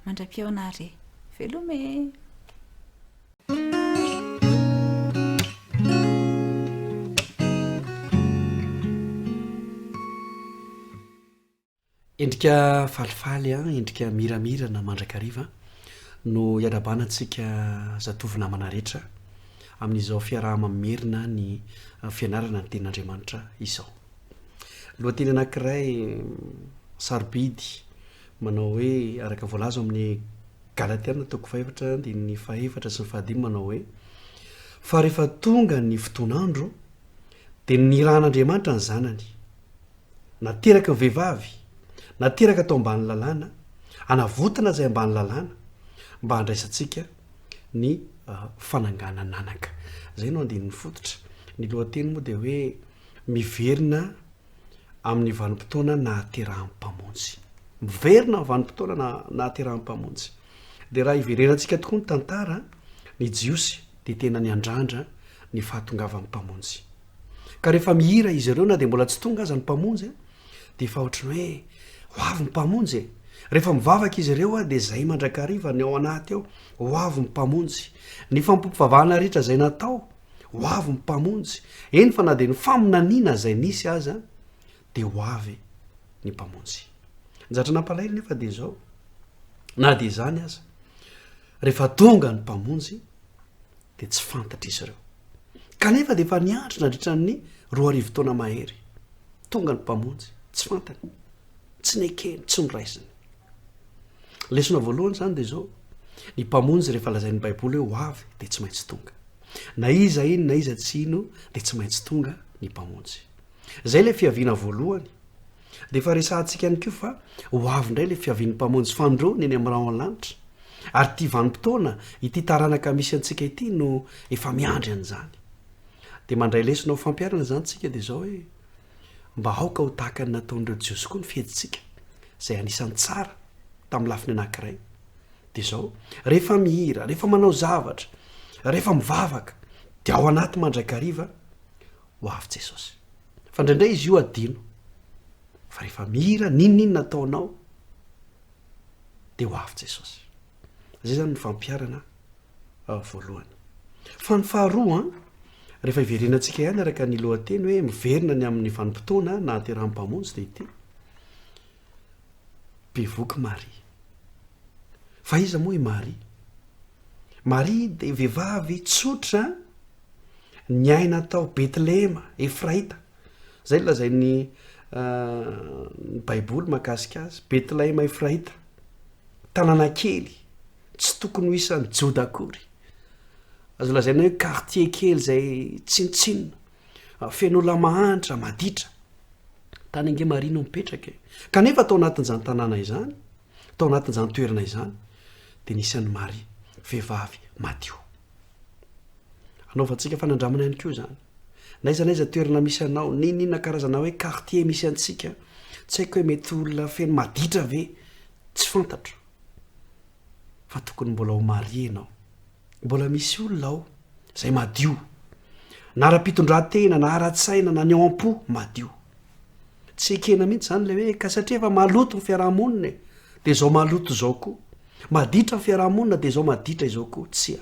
Mandra-piao anary velome. Endrika falifaly endrika miramirana mandrakariva no iarabanantsika zatovy namana rehetra amin'izao fiaraha-mamerina ny fianarana ny tenin'Andriamanitra izao. Lohateny anankiray sarobidy manao hoe araka voalaza amin'ny Galatiana 5:4 sy 5 manao hoe fa rehefa tonga ny fotoanandro dia nirahan'Andriamanitra ny zanany nateraka ny vehivavy nateraka atao ambany lalàna anavotana izay ambany lalàna mba handraisantsika ny fanangana nanaka. Zay no andinin'ny fototra. Ny lohateny moa dia hoe miverina amin'ny vanim-potoana nahaterahan'ny-mpamonjy. Miverina amin'ny vanim-potoana nahaterahan'ny-mpamonjy. Dia raha iverenantsika tokoa ny tantara ny jiosy dia tena ny andrandra ny fahatongavan'ny mpamonjy. Ka rehefa mihira izy ireo na dia mbola tsy tonga aza ny mpamonjy dia efa ohatrany hoe ho avy ny mpamonjy. Rehefa mivavaka izy ireo dia zay mandrakariva ny ao anaty ao ho avy ny mpamonjy. Ny fampivavahana rehetra zay natao ho avy ny mpamonjy. Eny fa na dia ny faminaniana zay nisy aza dia ho avy ny mpamonjy. Nzatra nampalaily nefa dia zao na dia izany aza rehefa tonga ny mpamonjy dia tsy fantatra izy ireo kanefa dia efa niantrona andritra ny 2 taona mahery. Tonga ny mpamonjy tsy fantany, tsy nekeny, tsy noraisiny. Lesona voalohany zany dia zao ny mpamonjy rehefa lazain'ny baiboly hoe ho avy dia tsy maintsy tonga. Na iza iny na iza tsy ino dia tsy maintsy tonga ny mpamonjy. Zay le fiaviana voalohany. Dia efa resahantsika ihany koa fa ho avy indray le fiavian'ny mpamonjy fandroany eny amin'ny rahalanitra. Ary ity vanim-potoana ity taranaka misy antsika ity no efa miandry an'izany. Dia mandray lesona ho fampiarana zany tsika dia zao hoe mba aoka ho tahaka ny nataon'ireo jiosy koa ny fiedintsika izay anisan'ny tsara tamin'ny lafiny anankiray. Dia zao rehefa mihira, rehefa manao zavatra, rehefa mivavaka dia ao anaty mandrakariva ho avy Jesosy. Fa indraindray izy io adino. Fa rehefa mihira ninonino nataonao dia ho avy Jesosy. Zay zany ny fampiarana voalohany. Fa ny faharoa rehefa iverenantsika ihany araka ny lohateny hoe miverina ny amin'ny vanim-potoana nahaterahan'ny-mpamonjy dia ity bevoky Maria. Fa iza moa i Maria? Maria dia vehivavy tsotra ny aina tao Betlehema, Efraita. Zay lazain'ny ny baiboly mahakasika azy betlehema efraita tanàna kely tsy tokony ho isan'ny jodakory azo lazaina hoe quartier kely zay tsinitsinina fen'olona mahanitra maditra tany ange marino mipetraka kanefa tao anatin'izany tanàna izany tao anatin'izany toerana izany de nisan'ny Maria vehivavy madio anaovantsika fanandramana ihany koa zany naizanaiza toerana misy anao ninina karazana hoe quartier misy antsika tsy haiko hoe mety olona feno maditra ve tsy fantatro fa tokony mbola ho Maria ianao mbola misy olona ao zay madio na ara-pitondran-tena na ara-tsaina na ny ao am-po madio tsy ekena mihitsy zany le hoe ka satria efa maloto ny fiarahamonina de zao maloto zao koa maditra ny fiarahamonina de zao maditra izao koa tsia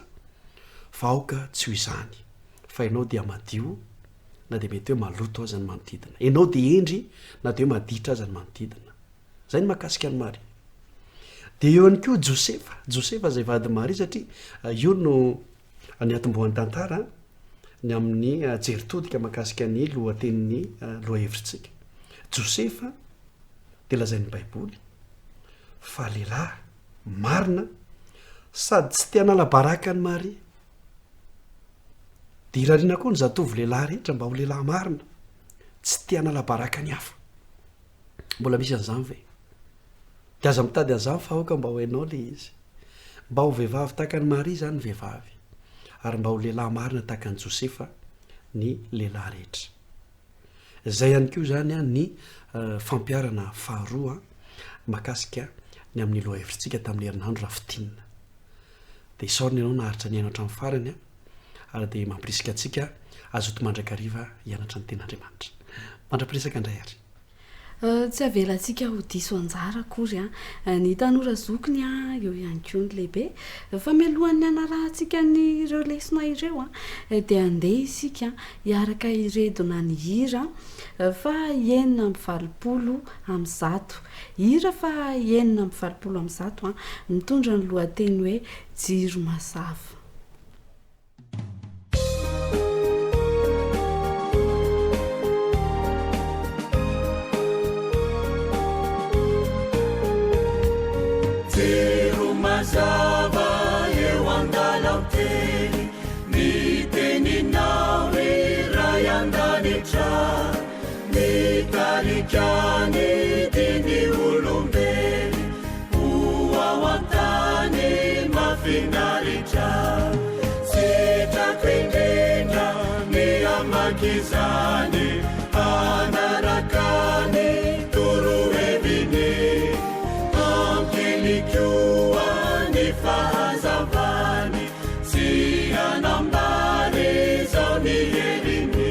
vaoka tsy ho izany fa ianao dia madio na de mety hoe maloto aza ny manodidina ianao de endry na de hoe maditra aza ny manodidina zay ny mahakasika ny Maria de eo ihany koa Josefa zay vady Maria satria io no ny atombohan'ny tantara ny amin'ny jeritodika mahakasika ny lohatenin'ny lohahevitsika Josefa de lazain'ny baiboly fa lehilahy marina sady tsy te hanala baraka ny Maria de irariana koa ny zatovy lehilahy rehetra mba ho lehilahy marina tsy te hanala baraka ny hafa mbola misy an'izany ve de aza mitady an'izany fa aoka mba ho hainao le izy mba ho vehivavy tahaka ny Maria zany vehivavy ary mba ho lehilahy marina tahaka ny Josefa ny lehilahy rehetra zay ihany koa zany ny fampiarana faharoa mahakasika ny amin'ny lohahevitsika tamin'ny herinandro rafitinina de isaorina ianao naharitra ny hainao hatramin'ny farany ary de mampirisika atsika azoto mandrakariva hianatra ny ten'Andriamanitra mandrapiresaka indray ary tsy avelantsika ho diso anjara akory ny tanora zokiny eo ihany koa ny lehibe fa mialohan'ny anarahantsika ny ireo lesona ireo de andeha isika hiaraka iredona ny hira fa 9:20 hira fa 9:20 mitondra ny lohateny hoe jiro mazava Mazava eo andalauteny ny teninao iray andanitra ny talikany diny olombely ho ao antany mafinaritra sitrako indrindra ny amakizany anarakany toroheviny ampilikioa fahazavany sy anambary zao ny heliny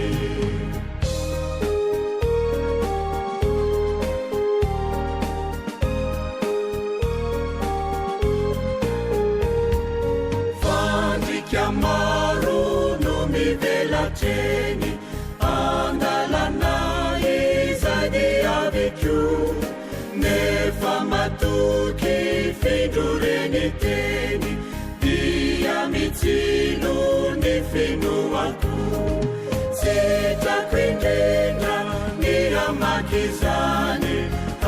fandrika maro no mivelatreny andalana izay di avekio nefa matoky findroreny teny dia mitsilo ny finoako sitrako indrindra ny amakizany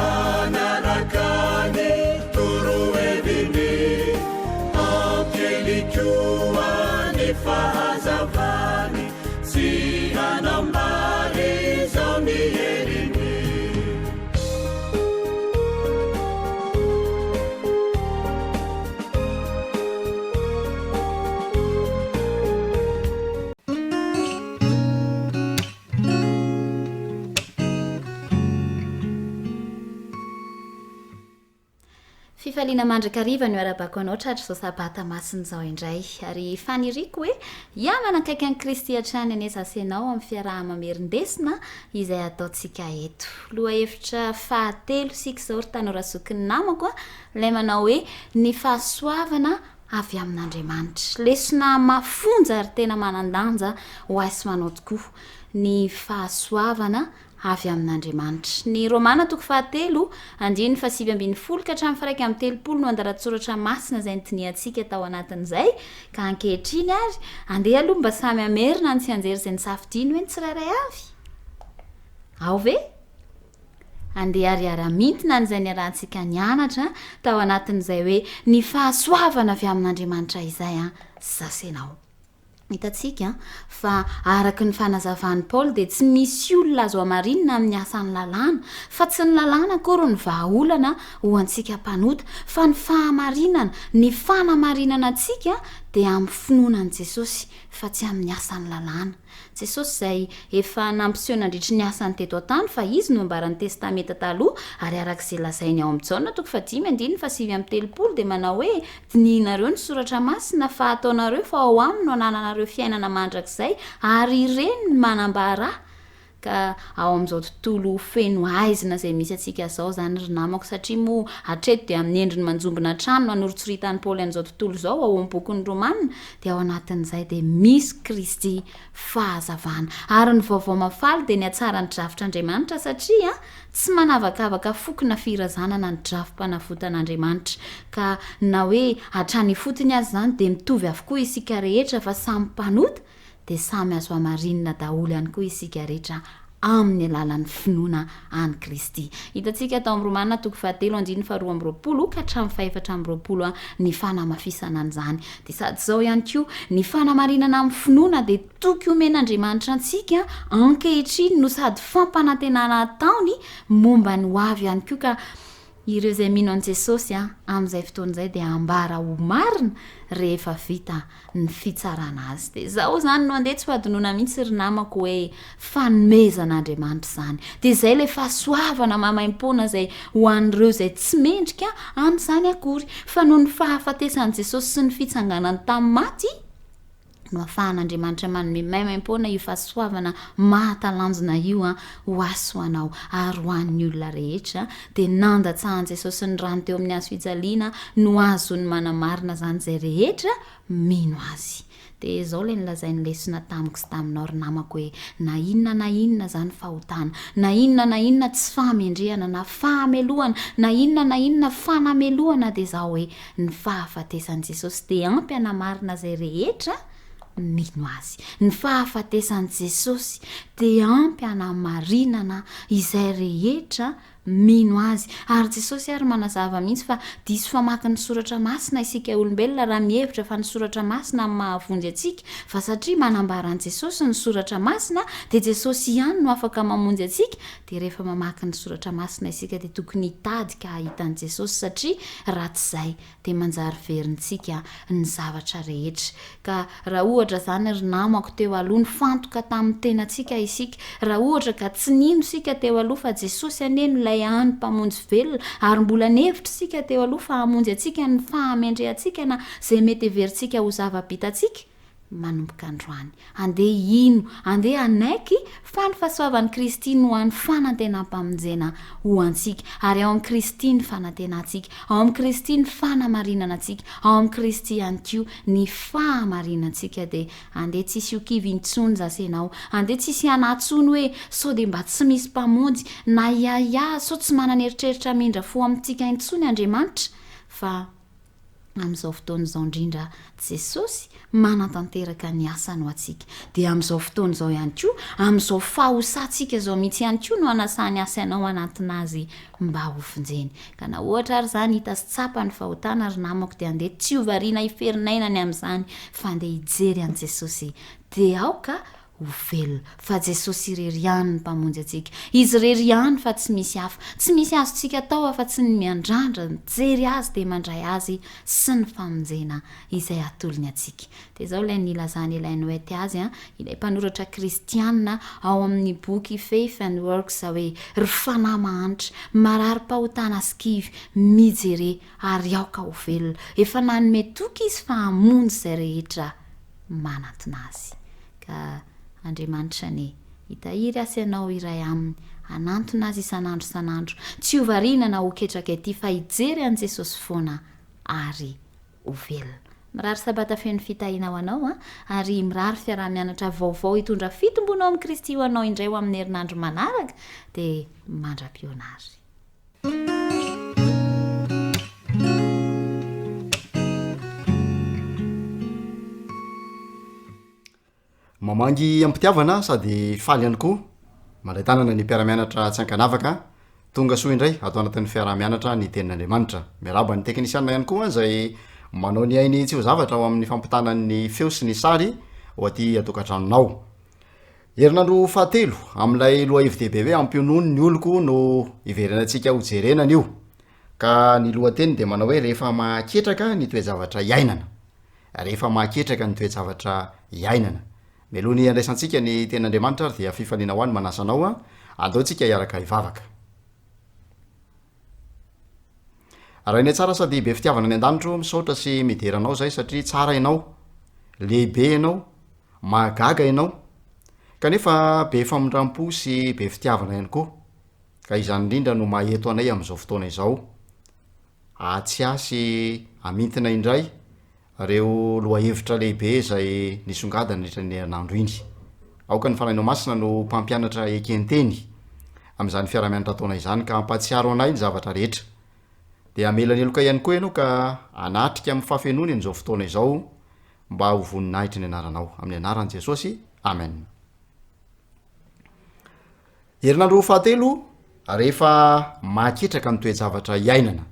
anarakany toroheviny ampilikioa ny fahazavany sy anambary zao ny heliny fifaliana mandrakariva no arabako anao tratra zao sabata masin'izao indray ary faniriko hoe iamana akaiky any Kristy hatrany anezasenao amin'ny fiaraha-mamerindesina izay ataontsika eto loha hevitra fahatelo sika zao ry tanora zokiny namako ilay manao hoe ny fahasoavana avy amin'Andriamanitra lesona mafonja ary tena manandanja ho azy manao tokoa ny fahasoavana avy amin'Andriamanitra ny Romana 7:7-20 ka hatramin'ny faraika amin'ny 30 no andaratsoratra masina izay nitiniantsika tao anatin'izay ka ankehitriny ary andeha aloha mba samy amerina ny tsy anjery izay ny safidiny hoe ny tsirairay avy ao ve andeha ariara-mintina n'izay ny arahantsika nianatra tao anatin'izay hoe ny fahasoavana avy amin'andriamanitra izay a zasenao hitatsika fa araky ny fanazavany paoly dia tsy misy olona azo amarinina amin'ny asan'ny lalàna fa tsy ny lalàna akory ny vahaolana ho antsika mpanota fa ny fahamarinana ny fanamarinana antsika dia amin'ny finoanan' jesosy fa tsy amin'ny asan'ny lalàna jesosy izay efa nampiseho nandritry ny asany teto an-tany fa izy no ambarany testamenta taloha ary arak'izay lazainy ao amin'ny jaona 5:7 dia manao hoe dinihinareo ny soratra masina fa ataonareo fa ao aminy no anananareo fiainana mandrakizay ary ireny ny manambara ka ao amin'izao tontolo feno aizina izay misy atsika zao zany ry namako satria moa hatreto dia amin'ny endriny manjombona trano no anoritsoritany paoly an'izao tontolo izao ao amin'ny bokyny romanina dia ao anatin'izay dia misy kristy fahazavana ary ny vaovao mafaly dia ny atsara ny drafitr'andriamanitra satria tsy manavakavaka fokona firazanana ny drafim-panafotan'andriamanitra ka na hoe hatrany fotony azy zany dia mitovy avokoa isika rehetra fa samy mpanota dia samy azo amarinina daholo ihany koa isika rehetra amin'ny alalan'ny finoana any kristy hitantsika tao amin'ny romanina 7:2 ka hatramin'ny 4:20 ny fanamafisana an'izany dia sady zao ihany koa ny fanamarinana amin'ny finoana dia toky omen'andriamanitra antsika ankehitriny no sady fampanantenana taony momba ny hoavy ihany koa ka ireo izay mino an' jesosy amin'izay fotoan'izay dia ambara ho marina rehefa vita ny fitsarana azy dia zaho zany no andeha tsy hoadinoana mihitsy ry namako hoe fanomezan'andriamanitra zany dia izay ilay fahasoavana mamaim-pona izay ho an'ireo izay tsy mendrika an'izany akory fa noho ny fahafatesan'i jesosy sy ny fitsanganany tamin'ny maty no ahafahan'andriamanitra manome maimaim-pona io fahasoavana mahatalanjona io ho aso anao ary ho an'ny olona rehetra dia nandatsahan' jesosy ny rano teo amin'ny azo fijaliana no azo ny manamarina zany izay rehetra mino azy dia izao ilay nilazainy lesona tamiko sy taminao ry namako hoe na inona zany fahotana na inona tsy fahamendrehana na fahamelohana na inona fanamelohana dia izao hoe ny fahafatesan'i jesosy dia ampy anamarina izay rehetra mino azy ny fahafatesan'i jesosy dia ampy anamarinana izay rehetra mino azy ary jesosy ary manazava mihitsy fa diso famaky ny soratra masina isika olombelona raha mihevitra fa ny soratra masina amin'ny mahavonjy atsika fa satria manambara an' jesosy ny soratra masina dia jesosy ihany no afaka mamonjy atsika dia rehefa mamaky ny soratra masina isika dia tokony hitadika ahitan'i jesosy satria raha tsy izay dia manjary verintsika ny zavatra rehetra ka raha ohatra zany ry namako teo aloha ny fantoka tamin'ny tenantsika isika raha ohatra ka tsy nino sika teo aloha fa jesosy aneno ilay any mpamonjy velona ary mbola nevitra sika teo aloha fa hamonjy atsika ny fahamendre atsika na izay mety heverintsika ho zava-bitatsika manomboka androany andeha anaiky fa ny fahasoavan'i kristy no an'ny fanantenam-pamonjena ho antsika ary ao amin'ny kristy ny fanantenantsika ao amin'ny kristy ny fanamarinana antsika ao amin'ny kristy ihany koa ny fahamarinantsika dia andeha tsisy okivy intsony zasenao andeha tsisy anatsony hoe sao dia mba tsy misy mpamonjy na iaia sao tsy manana eritreritra mindra fo amintsika intsony Andriamanitra fa amin'izao fotoana izao indrindra jesosy manatanteraka ny asany ho atsika dia amin'izao fotoana izao ihany koa amin'izao fahosantsika izao mihitsy ihany koa no anasany asa ianao anatinazy mba ho vonjeny ka na ohatra ary zany hita sy tsapa ny fahotana ry namako dia andeha tsy hovariana hiferinainany amin'izany fa andeha hijery an' jesosy dia aoka ho velona fa jesosy irery ihany ny mpamonjy atsika izy irery ihany fa tsy misy hafa tsy misy azontsika atao afa-tsy ny miandrandra mijery azy dia mandray azy sy ny famonjena izay atolony atsika dia izao ilay nilazany ilainy oety azy ilay mpanoratra kristianina ao amin'ny boky Faith and Works hoe ry fanahy mahantra marary-pahotana skivy mijere ary aoka ho velona efa nanome toky izy fa hamonjy izay rehetra manatona azy ka Andriamanitra ny hitahiry asa ianao iray aminy anantona azy isanandro tsy hovariana na ho ketraka ety fa hijery an' Jesosy foana ary ho velona mirary sabata feno fitahiana ho anao ary mirary fiarah-mianatra vaovao hitondra fitombona ao amin'ny Kristy ho anao indray ho amin'ny herinandro manaraka dia mandra-pionary mamangy ampitiavana sady faly ihany koa mandray tanana ny mpiara-mianatra tsy ankanavaka tonga soa indray atao anatin'ny fiarah-mianatra ny tenin'andriamanitra miaraba ny teknisiana ihany koa zay manao ny ainy tsy ho zavatra ao amin'ny fampitanan'ny feo sy ny sary ho aty atokatranonao. Herinandro fahatelo amin'ilay loha ivdebe hoe ampionono ny oloko no iverenantsika hojerenana io ka ny lohateny de manao hoe rehefa maketraka ny toejavatra iainana, rehefa maketraka ny toejavatra iainana. Melohany andraisantsika ny ten'andriamanitra ary dia fifaliana ho any manasanao a andaontsika hiaraka ivavaka. Raha iny tsara sady be fitiavana ny an-danitro misaotra sy mideranao zay satria tsara ianao, lehibe ianao, mahagaga ianao, kanefa be famindrampo sy be fitiavana ihany koa. Ka izany indrindra no maheto anay amin'izao fotoana izao. Atsiasy amintina indray reo loha hevitra lehibe zay nisongadana rehetra ny herinandro iny. Aoka ny fanainao masina no mpampianatra ekenteny amin'izany fiarah-mianatra taona izany ka ampatsiaro anay ny zavatra rehetra. De amela ny eloka ihany koa ianao ka anatrika amin'ny fafenony n'izao fotoana izao mba ho voninahitra ny anaranao amin'ny anaran'i Jesosy. Amen. Herinandro fahatelo rehefa maketraka ny toejavatra iainana.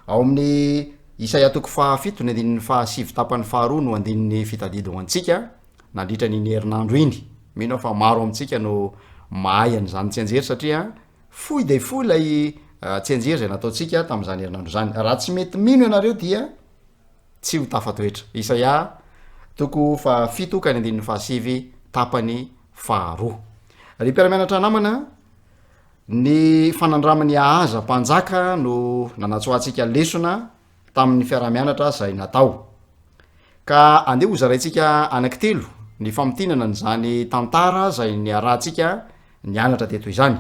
Ao amin'ny Isaia 7 ny andininy fahasivy tapany faharoa no andininy fitadidy ho antsika nandritra ny herinandro iny. Mino fa maro amintsika no mahay an'izany tsy anjery satria fohy de fohy lay tsy anjery zay nataontsika tamin'izany herinandro zany. Raha tsy mety mino ianareo dia tsy ho tafatoetra. Isaia 7 ka ny andininy fahasivy tapany faharoa. Ry mpiara-mianatra namana, ny fanandramany ahaza mpanjaka no nanatsoatsika lesona tamin'ny fiarah-mianatra zay natao. Ka andeha ho zaraintsika anankitelo ny famtinana n'izany tantara zay niarahantsika nianatra teto izany.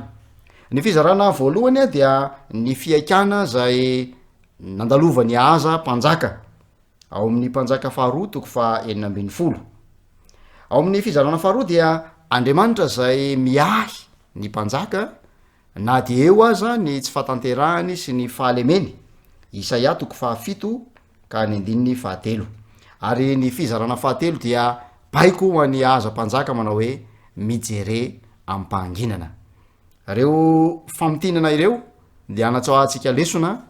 Ny fizarana voalohany dia ny fiaikana zay nandalova ny ahaza mpanjaka ao amin'ny mpanjaka faharoa 440. Ao amin'ny fizarana faharoa dia Andriamanitra zay miahy ny mpanjaka na dia eo aza ny tsy fahatanterahany sy ny fahalemeny. Isaia 7 ka ny andininy fahatelo. Ary ny fizarana fahatelo dia baiko ho an'ny ahaza mpanjaka manao hoe mijere am-pahanginana. Reo famtinana ireo dia anatsoatsika lesona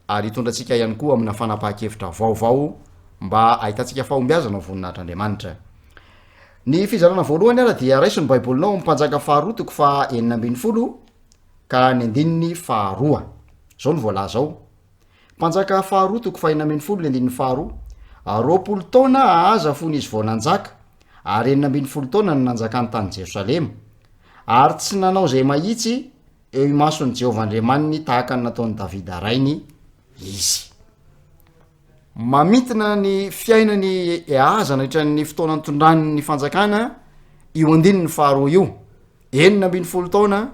ary hitondratsika ihany koa amina fanapahan-kevitra vaovao mba ahitantsika fahombiazana voninahitr'Andriamanitra. Ny fizarana voalohany ara dia raisiny baibolinao mpanjaka faharoa 440 ka ny andininy faharoa. Zao ny voalaza ao. Mpanjaka faharoa 440 ny andininy faharoa. 20 taona ahaza fony izy vao nanjaka ary 40 taona no nanjakany tany Jerosalema. Ary tsy nanao zay mahitsy eo imason'ny Jehovah Andriamaniny tahaka ny nataon'i Davida rainy izy. Mamitina ny fiainany ahaza nahitra ny fotoana nitondrany ny fanjakana io andininy faharoa io. 40 taona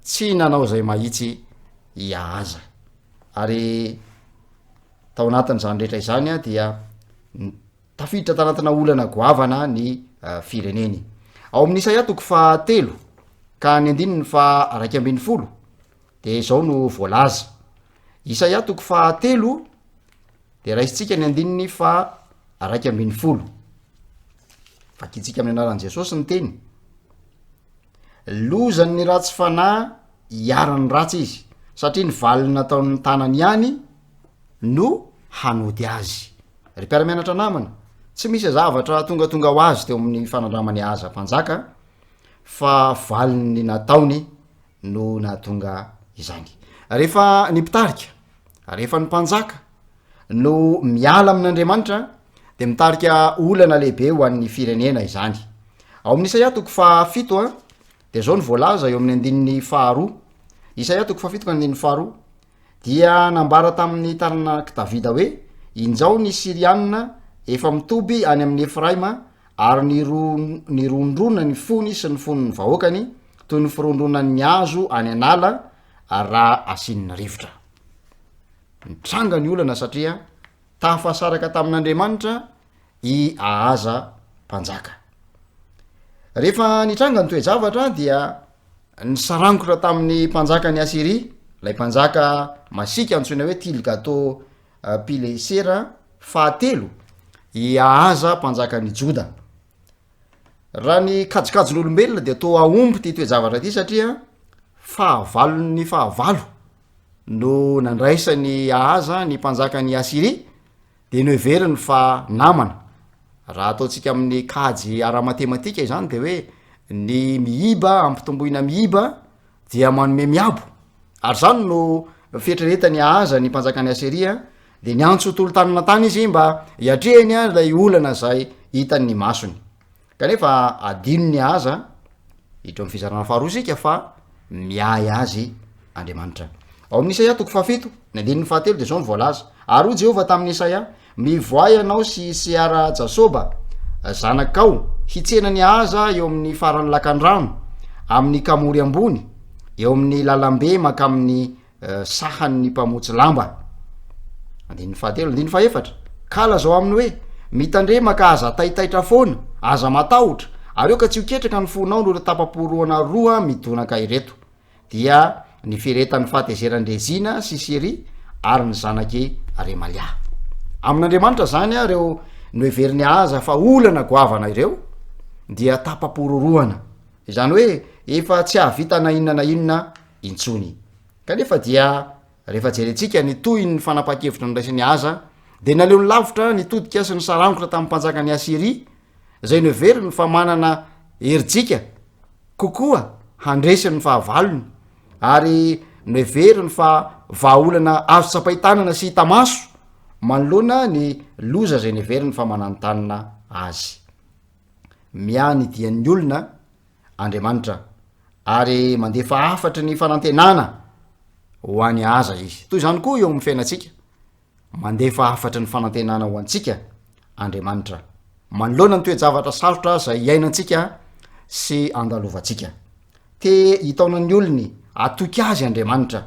tsy nanao zay mahitsy iahaza. Ary tao anatin'izany rehetra izany dia tafiditra tanatina olana goavana ny fireneny. Ao amin'ny Isaia 7 ka ny andininy fa 140 de zao no voalaza. Isaia 7 de raisitsika ny andininy fa 140. Fakitsika amin'ny anaran'i Jesosy ny teny. Lozany ny ratsy fanahy hiarany ratsy izy satria ny valiny nataon'ny tanany ihany no hanody azy. Ry mpiara-mianatra namana, tsy misy zavatra tonga ho azy teo amin'ny fanandramany ahaza mpanjaka fa valiny nataony no nahatonga izany. Rehefa ny mpitarika, rehefa ny mpanjaka no miala amin'Andriamanitra de mitarika olana lehibe ho an'ny firenena izany. Ao amin'ny Isaia 7 de zao ny voalaza eo amin'ny andininy faharoa. Isaia 7 ka andininy faharoa dia nambara tamin'ny taranaka Davida hoe injao ny Sirianina efa mitoby any amin'ny Efraima ary ny rondrona ny fony sy ny foniny vahoakany toy ny firondronan'ny hazo any anala raha asinin'ny rivotra. Nitranga ny olana satria tafasaraka tamin'Andriamanitra i ahaza mpanjaka. Rehefa nitranga ny toejavatra dia nisarangotra tamin'ny mpanjaka ny Asiria, lay mpanjaka masika antsoina hoe Tilgato Pilesera fahatelo i ahaza mpanjaka ny Joda. Raha ny kajikajin'olombelona de to aomby ty toejavatra ty satria fahavalony fahavalo no nandraisany ahaza ny mpanjaka ny asiria de no everiny fa namana raha ataontsika amin'ny kajy ara-matematika izany de hoe ny miiba ampitomboina miiba dia manome miabo ary zany no fietraretany ahaza ny mpanjaka ny asiria de ny antso tolotanana tany izy mba iatrehany a lay olana zay hitan'ny masony kanefa adino ny ahaza hidro am'ny fizarana faharoa sika fa miay azy andriamanitra ao amin'ny isaia toko fafito ny andininy fahatelo de zao ny voalaza ary o jehova tamin'ny isaia mivoay anao sy seara jasoba zanakao hitsenany ahaza eo amin'ny farany lakan-drano amin'ny kamory ambony eo amin'ny lalambe maka amin'ny sahan'ny mpamotsy lamba andininy fahatelo andininy faefatra kala zao aminy hoe mitandremaka aza taitaitra foana aza matahotra ary eo ka tsy hoketraka ny fonao no tapaporoana roa midonaka ireto dia ny firetan'ny fahatezerandrezina sy sery ary ny zanaky remalia amin'andriamanitra zany a reo no everiny aza fa olana goavana ireo dia tapapororoana izany hoe efa tsy ahavitana inona na inona intsony kanefa dia rehefa jerentsika ny toy ny fanapa-kevitra nyraisin'ny aza de naleo ny lavitra nitodika sy ny sarangotra tamin'ny mpanjaka ny asiria zay no everiny fa manana heritsika kokoa handresiny fahavalony ary no everiny fa vaolana azo tsapaitanana sy hitamaso manoloana ny loza zay neveriny fa mananotanina azy miany dian'ny olona andriamanitra ary mandefa afatry ny fanantenana ho any aza izy toy zany koa eo amin'ny fiainatsika mandefa afatry ny fanantenana ho antsika andriamanitra manoloana ny toejavatra sarotra zay iainantsika sy andalovantsika te hitaonany olony atoky azy andriamanitra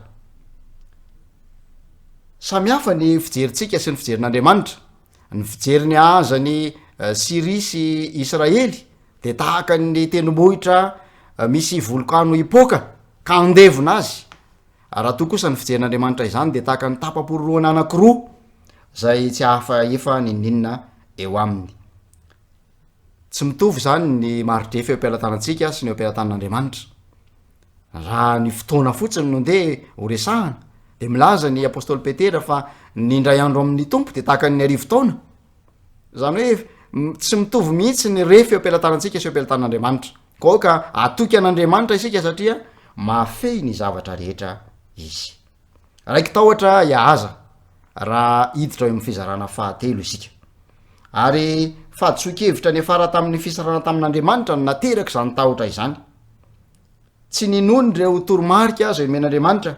samihafa ny fijeritsika sy ny fijerin'andriamanitra ny fijeriny azany Siria sy Israely de tahaka ny tenomohitra misy volkano ipoka ka andevona azy raha toa kosa ny fijerin'andriamanitra izany de tahaka ny tapapororoana anakiroa zay tsy hafa efa nininna eo aminy tsy mitovy zany ny maridrefy eo am-pialatanantsika sy ny eo am-pialatan'andriamanitra raha ny fotoana fotsiny no nde horesahana de milaza ny apôstôly petera fa nindray andro amin'ny tompo de tahaka ny arivo taona zany hoe tsy mitovy mihitsy ny refy eo am-pialatanantsika sy eo am-pialatan'andriamanitra ko ka atoky an'andriamanitra isika satria mafehy ny zavatra rehetra izy raiky tahotra iahaza raha hiditra eo amin'ny fizarana fahatelo isika ary fahadisokevitra ny afara tamin'ny fisarana tamin'andriamanitra no nateraky zany tahotra izany tsy ninony reo toromarika zay men'andriamanitra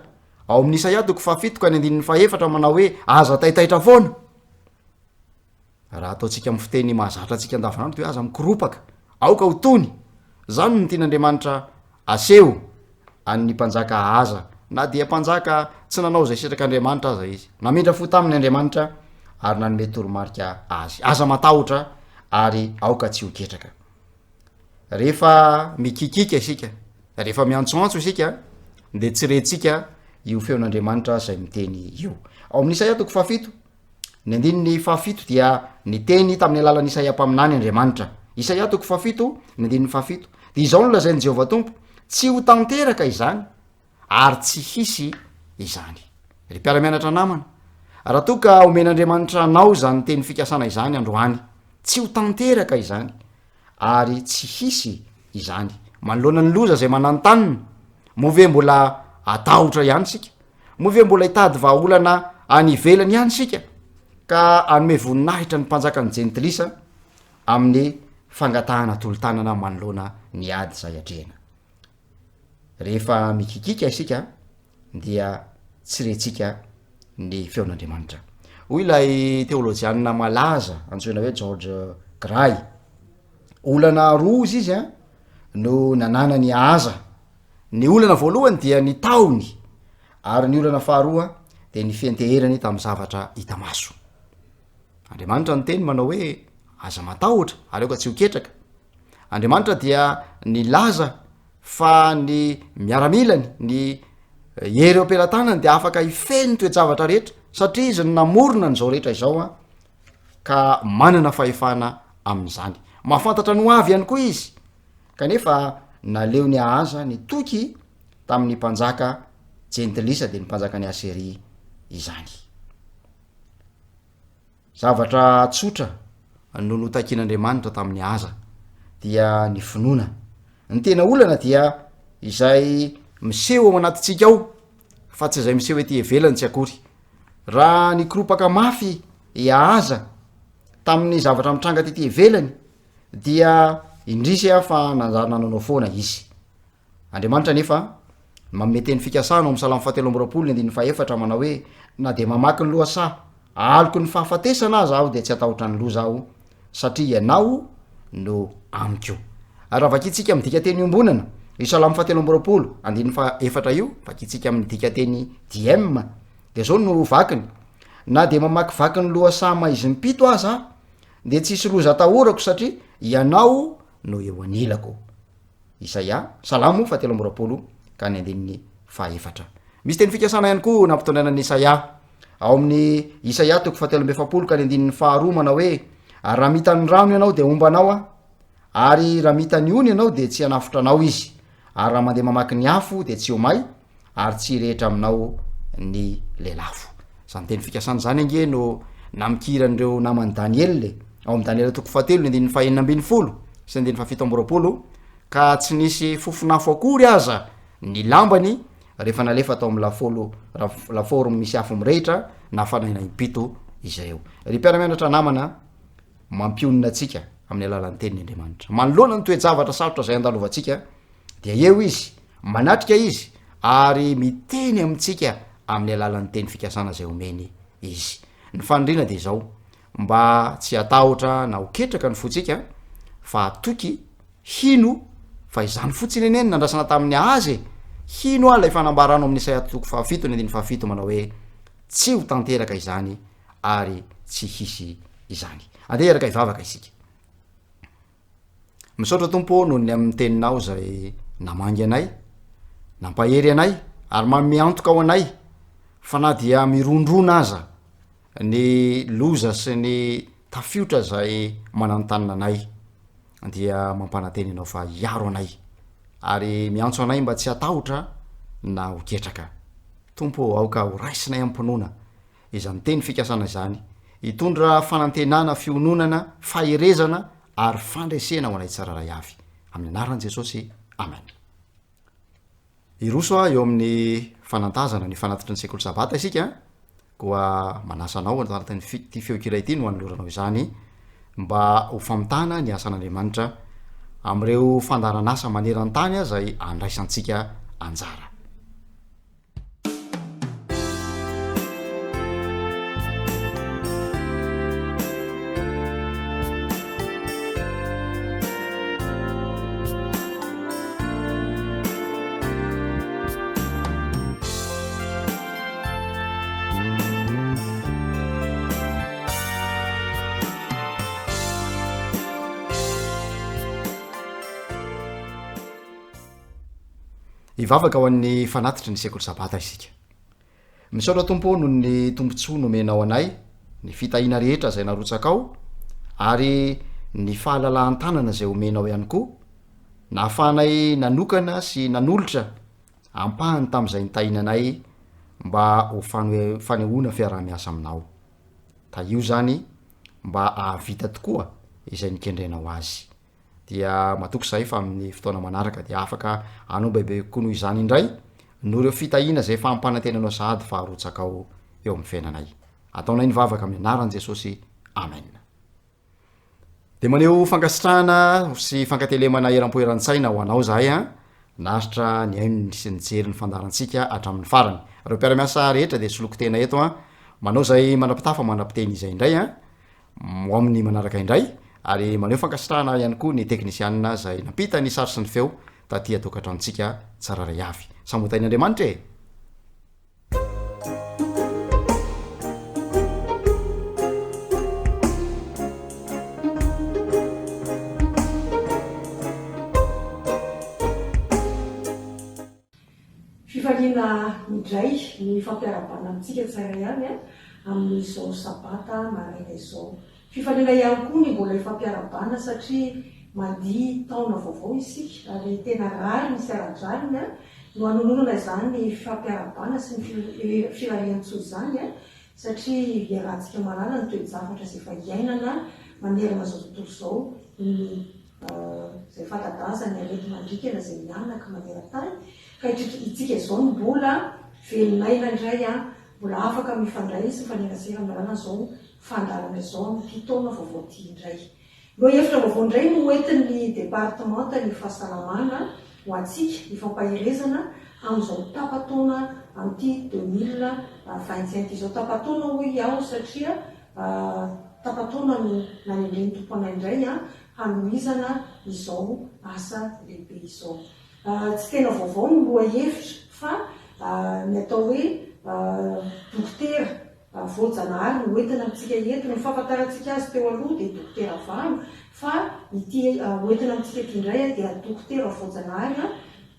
ao amin'ny Isaia toko fafito ka ny andinin'ny faefatra manao hoe aza taitaitra foana raha ataontsika amin'ny fiteny mahazatra antsika andavanandro de hoe aza mikoropaka aoka ho tony zany no tian'andriamanitra aseho an'ny mpanjaka aza na dia mpanjaka tsy nanao zay setrak'andriamanitra aza izy namindra fo tamin'ny andriamanitra ary nanome toromarika azy aza matahotra ary aoka tsy hoketraka rehefa mikikika isika rehefa miantsoantso isika de tsy retsika io feon'andriamanitra zay miteny io ao amin'ny Isaia toko fafito ny andininy fafito dia ny teny tamin'ny alalan'ny Isaia mpaminany andriamanitra Isaia toko fafito ny andininy fafito de izao no lazain'i Jehovah tompo tsy ho tanteraka izany ary tsy hisy izany ry mpiara-mianatra namana raha toa ka omen'andriamanitra anao zany teny fikasana izany androany tsy ho tanteraka izany ary tsy hisy izany manoloana ny loza zay mananontanina move mbola atahotra ihany sika move mbola hitady vahaolana any ivelany ihany sika ka anome voninahitra ny mpanjaka ny jentilisa amin'ny fangatahana tolotanana manoloana ny ady zay atrehana rehefa mikikika isika dia tsy retsika ny feon'andriamanitra hoy ilay teolojianina malaza antsoina hoe George Gray olana roa izy a no nanana ny aza ny olana voalohany dia ny taony ary ny olana faharoa de ny fienteherany tamin'ny zavatra hita maso andriamanitra ny teny manao hoe aza matahotra ary eoka tsy hoketraka andriamanitra dia ny laza fa ny miaramilany ny hereo am-pelatanany de afaka hifeny toejavatra rehetra satria izy ny namorona nyzao rehetra izao a ka manana fahefana amin'izany mahafantatra ny ho avy ihany koa izy kanefa naleo ny ahaza ny toky tamin'ny mpanjaka jentilisa de ny mpanjaka ny asery izany zavatra tsotra no notakian'andriamanitra tamin'ny aza dia ny finoana ny tena olana dia izay miseho ao anatitsika ao fa tsy izay miseho ety evelany tsy akory raha ny koropaka mafy aza tamin'ny zavatra mitranga tety evelany dia indrisy fa nananao foana izy andriamanitra nefa mameteny fikasana ao am'salamo 7:4 manao hoe na de mamaky ny lohasa aloko ny fahafatesana aza aho de tsy atahotra ny loza aho satria ianao no amiko ary raha vakitsika amin'ny dikateny ombonana io salamo 7:4 io vakitsika amin'ny dikateny dm de zao no vakiny na de mamaky vaky ny lohasa maizy mipito aza de tsisy loza atahorako satria ianao no eo anilako isaia salamo 7:4 ka ny andininy 4 misy teny fikasana ihany koa nampitondrainan'ny isaia ao amin'ny isaia 7:7 ka ny andininy 2 manao hoe raha mitany rano ianao de ombanao a ary raha mitany ony ianao de tsy anafotra anao izy ary raha mandeha mamaky ny afo de tsy omay ary tsy rehetra aminao ny lelafo zany teny fikasana zany ange no namikirandreo namany daniel ao am' daniel 7:4 sy 7:7 ka tsy nisy fofonafo akory aza ny lambany rehefa nalefa atao am' laforo misy afo mirehitra na fanaina impito izareo ry mpiaramianatra namana mampionina atsika amin'ny alalan'ny tenin'ny andriamanitra manoloana ny toejavatra sarotra zay andalovantsika dia eo izy manatrika izy ary miteny amintsika amin'ny alalan'ny teny fikasana zay omeny izy ny fanindrina de zao mba tsy atahotra na hoketraka ny fotsika fa toky hino fa izany fotsiny eneny nandrasana tamin'ny azy hino lay fanambarano amin'ny Isaia 7:7 manao hoe tsy ho tanteraka izany ary tsy hisy izany andeha eraka ivavaka isika misaotra tompo noho ny amin'ny teninao zay namangy anay nampahery anay ary mameantoka ao anay fa na dia mirondrona aza ny loza sy ny tafiotra zay mananotanina anay dia mampananteny anao fa iaro anay ary miantso anay mba tsy atahotra na hoketraka tompo aoka ho raisinay ampinoana izany teny fikasana izany hitondra fanantenana fiononana faherezana ary fandresena ho anay tsararay avy amin'ny anaran'i Jesosy amen iroso eo amin'ny fanantazana ny fanatitry ny sekoly sabata isika koa manasanao anatany ty feokiray ity no anoloranao izany mba ho famitana ny asan'andriamanitra am'ireo fandaranasa maneran-tany zay andraisantsika anjara ivavaka ho an'ny fanatitry ny sekoly sabata isika misaotra tompo noho ny tombontsoa nomenao anay ny fitahina rehetra zay narotsakao ary ny fahalalan-tanana zay omenao ihany koa nahafahanay nanokana sy nanolotra ampahany tam'izay nitahinanay mba ho fanehoana fiarah-miasa aminao ta io zany mba ahavita tokoa izay nikendrenao azy dia matoky zay fa amin'ny fotoana manaraka de afaka anao bebe koa noho izany indray no reo fitahina zay fampanantenanao sahady faharotsakao eo amin'ny fiainanay ataonay nivavaka amin'ny anaran'i Jesosy amen de maneo fankasitrahana sy fankatelemana eram-poeran-tsaina ho anao zahay naritra ny aino sy nijery ny fandarantsika hatramin'ny farany reo mpiaramiasa rehetra de soloko tena eto manao zay manapitafa manapiteny izay indray ho amin'ny manaraka indray ary maneo fankasitrahana ihany koa ny teknisianina zay napita ny sary sy ny feo tatia tokatrantsika tsararay avy samotain'andriamanitra e fifaliana midray ny fampiarabana amintsika tsaray any amin'izao sabata maraina izao fifaliana ihany koa ny mbola ifampiarabana satria mandihy taona vaovao isika ary tena rary misy aradrariny no anononana zany ny fampiarabana sy ny firarian-tsoy zany a satria iarahantsika malala ny toejavatra zay efa iainana manerana zao tontolo zao ny zay fatadazany arety mandrikana zay mianaka maneran-tany ka itsika izao ny mbola velinaina indray a mbola afaka mifandray sy mifanerasera malala zao fandalana zao am'ty taona vaovaoty indray lo efitra vaovao indray no oentin'ny departemanta ny fahasalamana ho atsika ifampahirezana am'izao tapataona am'ty 2025 izao tapataona hoy aho satria tapataona no nanendreny tompoana indray a hanomizana izao asa lehibe izao tsy tena vaovao no loha hevitra fa ny atao hoe dokotera voajanahary no oentina amitsika eto ny fahafantarantsika azy teo aloha dia dokotera vano fa ity oentina amitsika ety indray a dia dokotera voajanahary a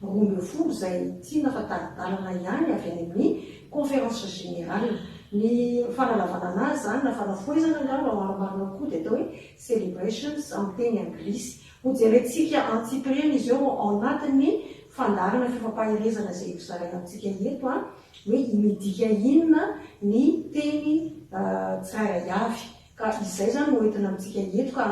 12 zay tsy nafatadalana ihany avy any amin'ny conférence générale ny fanalavana anazy zany na fanafoezana angalo amarombarina koa dia atao hoe celebrations amin'ny teny anglisy ho jerentsika antsipriana izy eo ao anatin'ny fandarana fifampahirezana zay zaraina amitsika eto a hoe imidika inona ny teny tsirairay avy ka izay zany no entina amitsika eto ka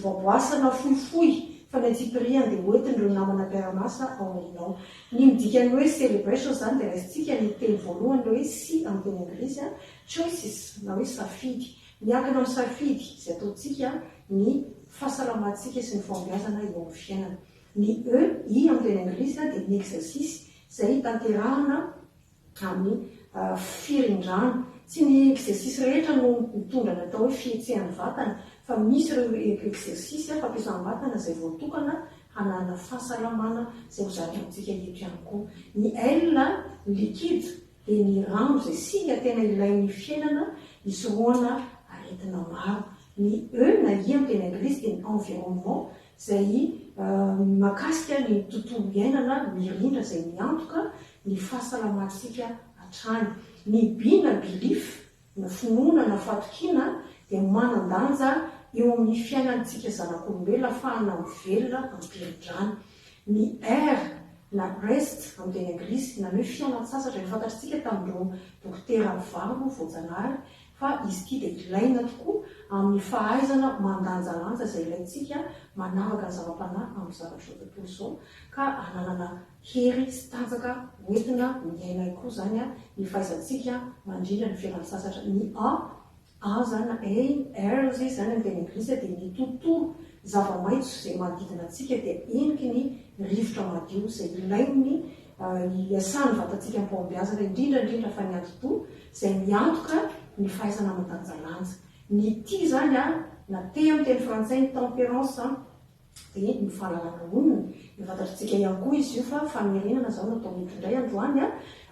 vaboasana fohifohy fa ny antsipiriana dia oentin'ireo namana mpiaramasa ao aminao ny midikany hoe celebration zany dia raisitsika ny teny voalohany le hoe sy amin'ny teny anglisy a choices na hoe safidy miankina amin'ny safidy zay ataotsika ny fahasalamatsika sy ny fambiazana eo amin'ny fiainana ny i amin'ny teny anglisy a dia ny exercice zay tanterahana amin'ny firindrano tsy ny exercice rehetra no mitondra natao hoe fihetsehan'ny vatana fa misy ireo exercice fampiasana vatana zay voatokana hanana fahasalamana zay hozarina amitsika eto ihany koa ny L liquide dia ny rano zay singa tena ilain'ny fiainana isoroana aretina maro ny na i amin'ny teny anglisy dia ny environnement zay makasika ny tontolo iainana mirindra zay miantoka ny fahasalamatsika hatrany ny bina belief na finoana na fatokina dia manandanja eo amin'ny fiainantsika zanak'olombelona ahafahana mivelona ampirindrany ny R na rest amin'ny teny anglisy na hoe fianan-tsasatra fantatritsika tamin'ireo dokotera varo voajanahary fa izy ity dia ilaina tokoa amin'ny fahaizana mandanjalanja zay ilaintsika manavaka ny zava-panahy amin'ny zavatra zao tontolo zao ka ananana hery sy tanjaka oentina miaina koa zany a ny fahaizantsika mandrindra ny fianan-tsasatra ny zany r zay zany amin'ny teny anglisy dia ny tontolo zava-maitso zay manodidina antsika dia eniky ny rivotra madio zay ilainy iasany vatantsika mpambiazana indrindraindrindra fa ny antotoa zay miantoka ny fahaizana mandanjalanja ny ty zany a na te amin'ny teny frantsay ny tempérance dia ny fahalalana onona mifantatritsika ihany koa izy io fa famerenana zao natao mety indray androany a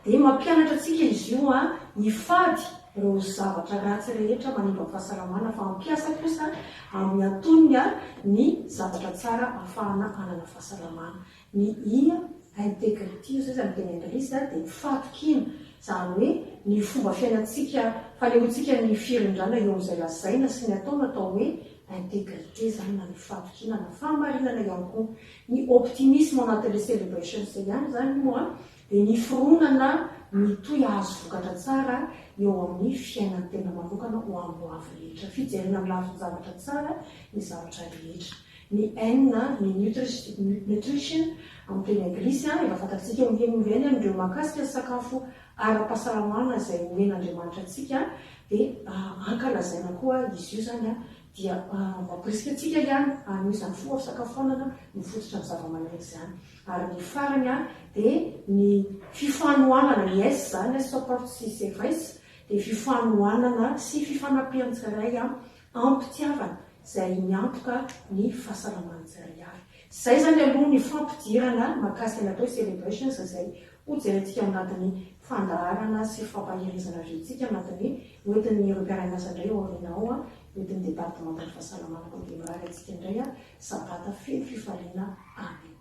dia mampianatra atsika izy io a hifady ireo zavatra ratsy rehetra manimba fahasalamana fa mampiasa kosa amin'ny antonony a ny zavatra tsara ahafahana anana fahasalamana ny integrité zay zany teny anglisy dia ny fatokina zany hoe ny fomba fiainantsika falehotsika ny firindrana eo amin'izay lazaina sy ny atao natao hoe integrité zany na ny fatokina na fahamarinana ihany koa ny optimisme anatin'le celebration zay ihany zany moa dia ny fironana mitoy azo vokatra tsara eo amin'ny fiainan'ny tena manokana ho amin'ny avy rehetra fijerena ny lafiny zavatra tsara ny zavatra rehetra ny ny nutrition amin'ny teny anglisy efa fantatritsika omioveny amindreo mahakasika sakafo ara-pahasalamana zay hoen'andriamanitra atsika dia ankalazaina koa izy io zany a dia mampirisika atsika ihany anisan'ny fomba fisakafoanana mifototra ny zava-maniry zany ary ny farany a dia ny fifanohanana ny zany support sy service dia fifanohanana sy fifanampiantsiray ampitiavana zay miantoka ny fahasalaman'tsiray avy zay zany aloha ny fampidirana mahakasika ny atao celebrations zay hojerentsika anatin'ny fandarana sy fampahirezana rentsika anatin'ny oentin'ny ireo mpiara-miasa indray ao arinao a oentin'ny departementan'ny fahasalamana koa dia mirary atsika indray a sabata feno fifaliana amen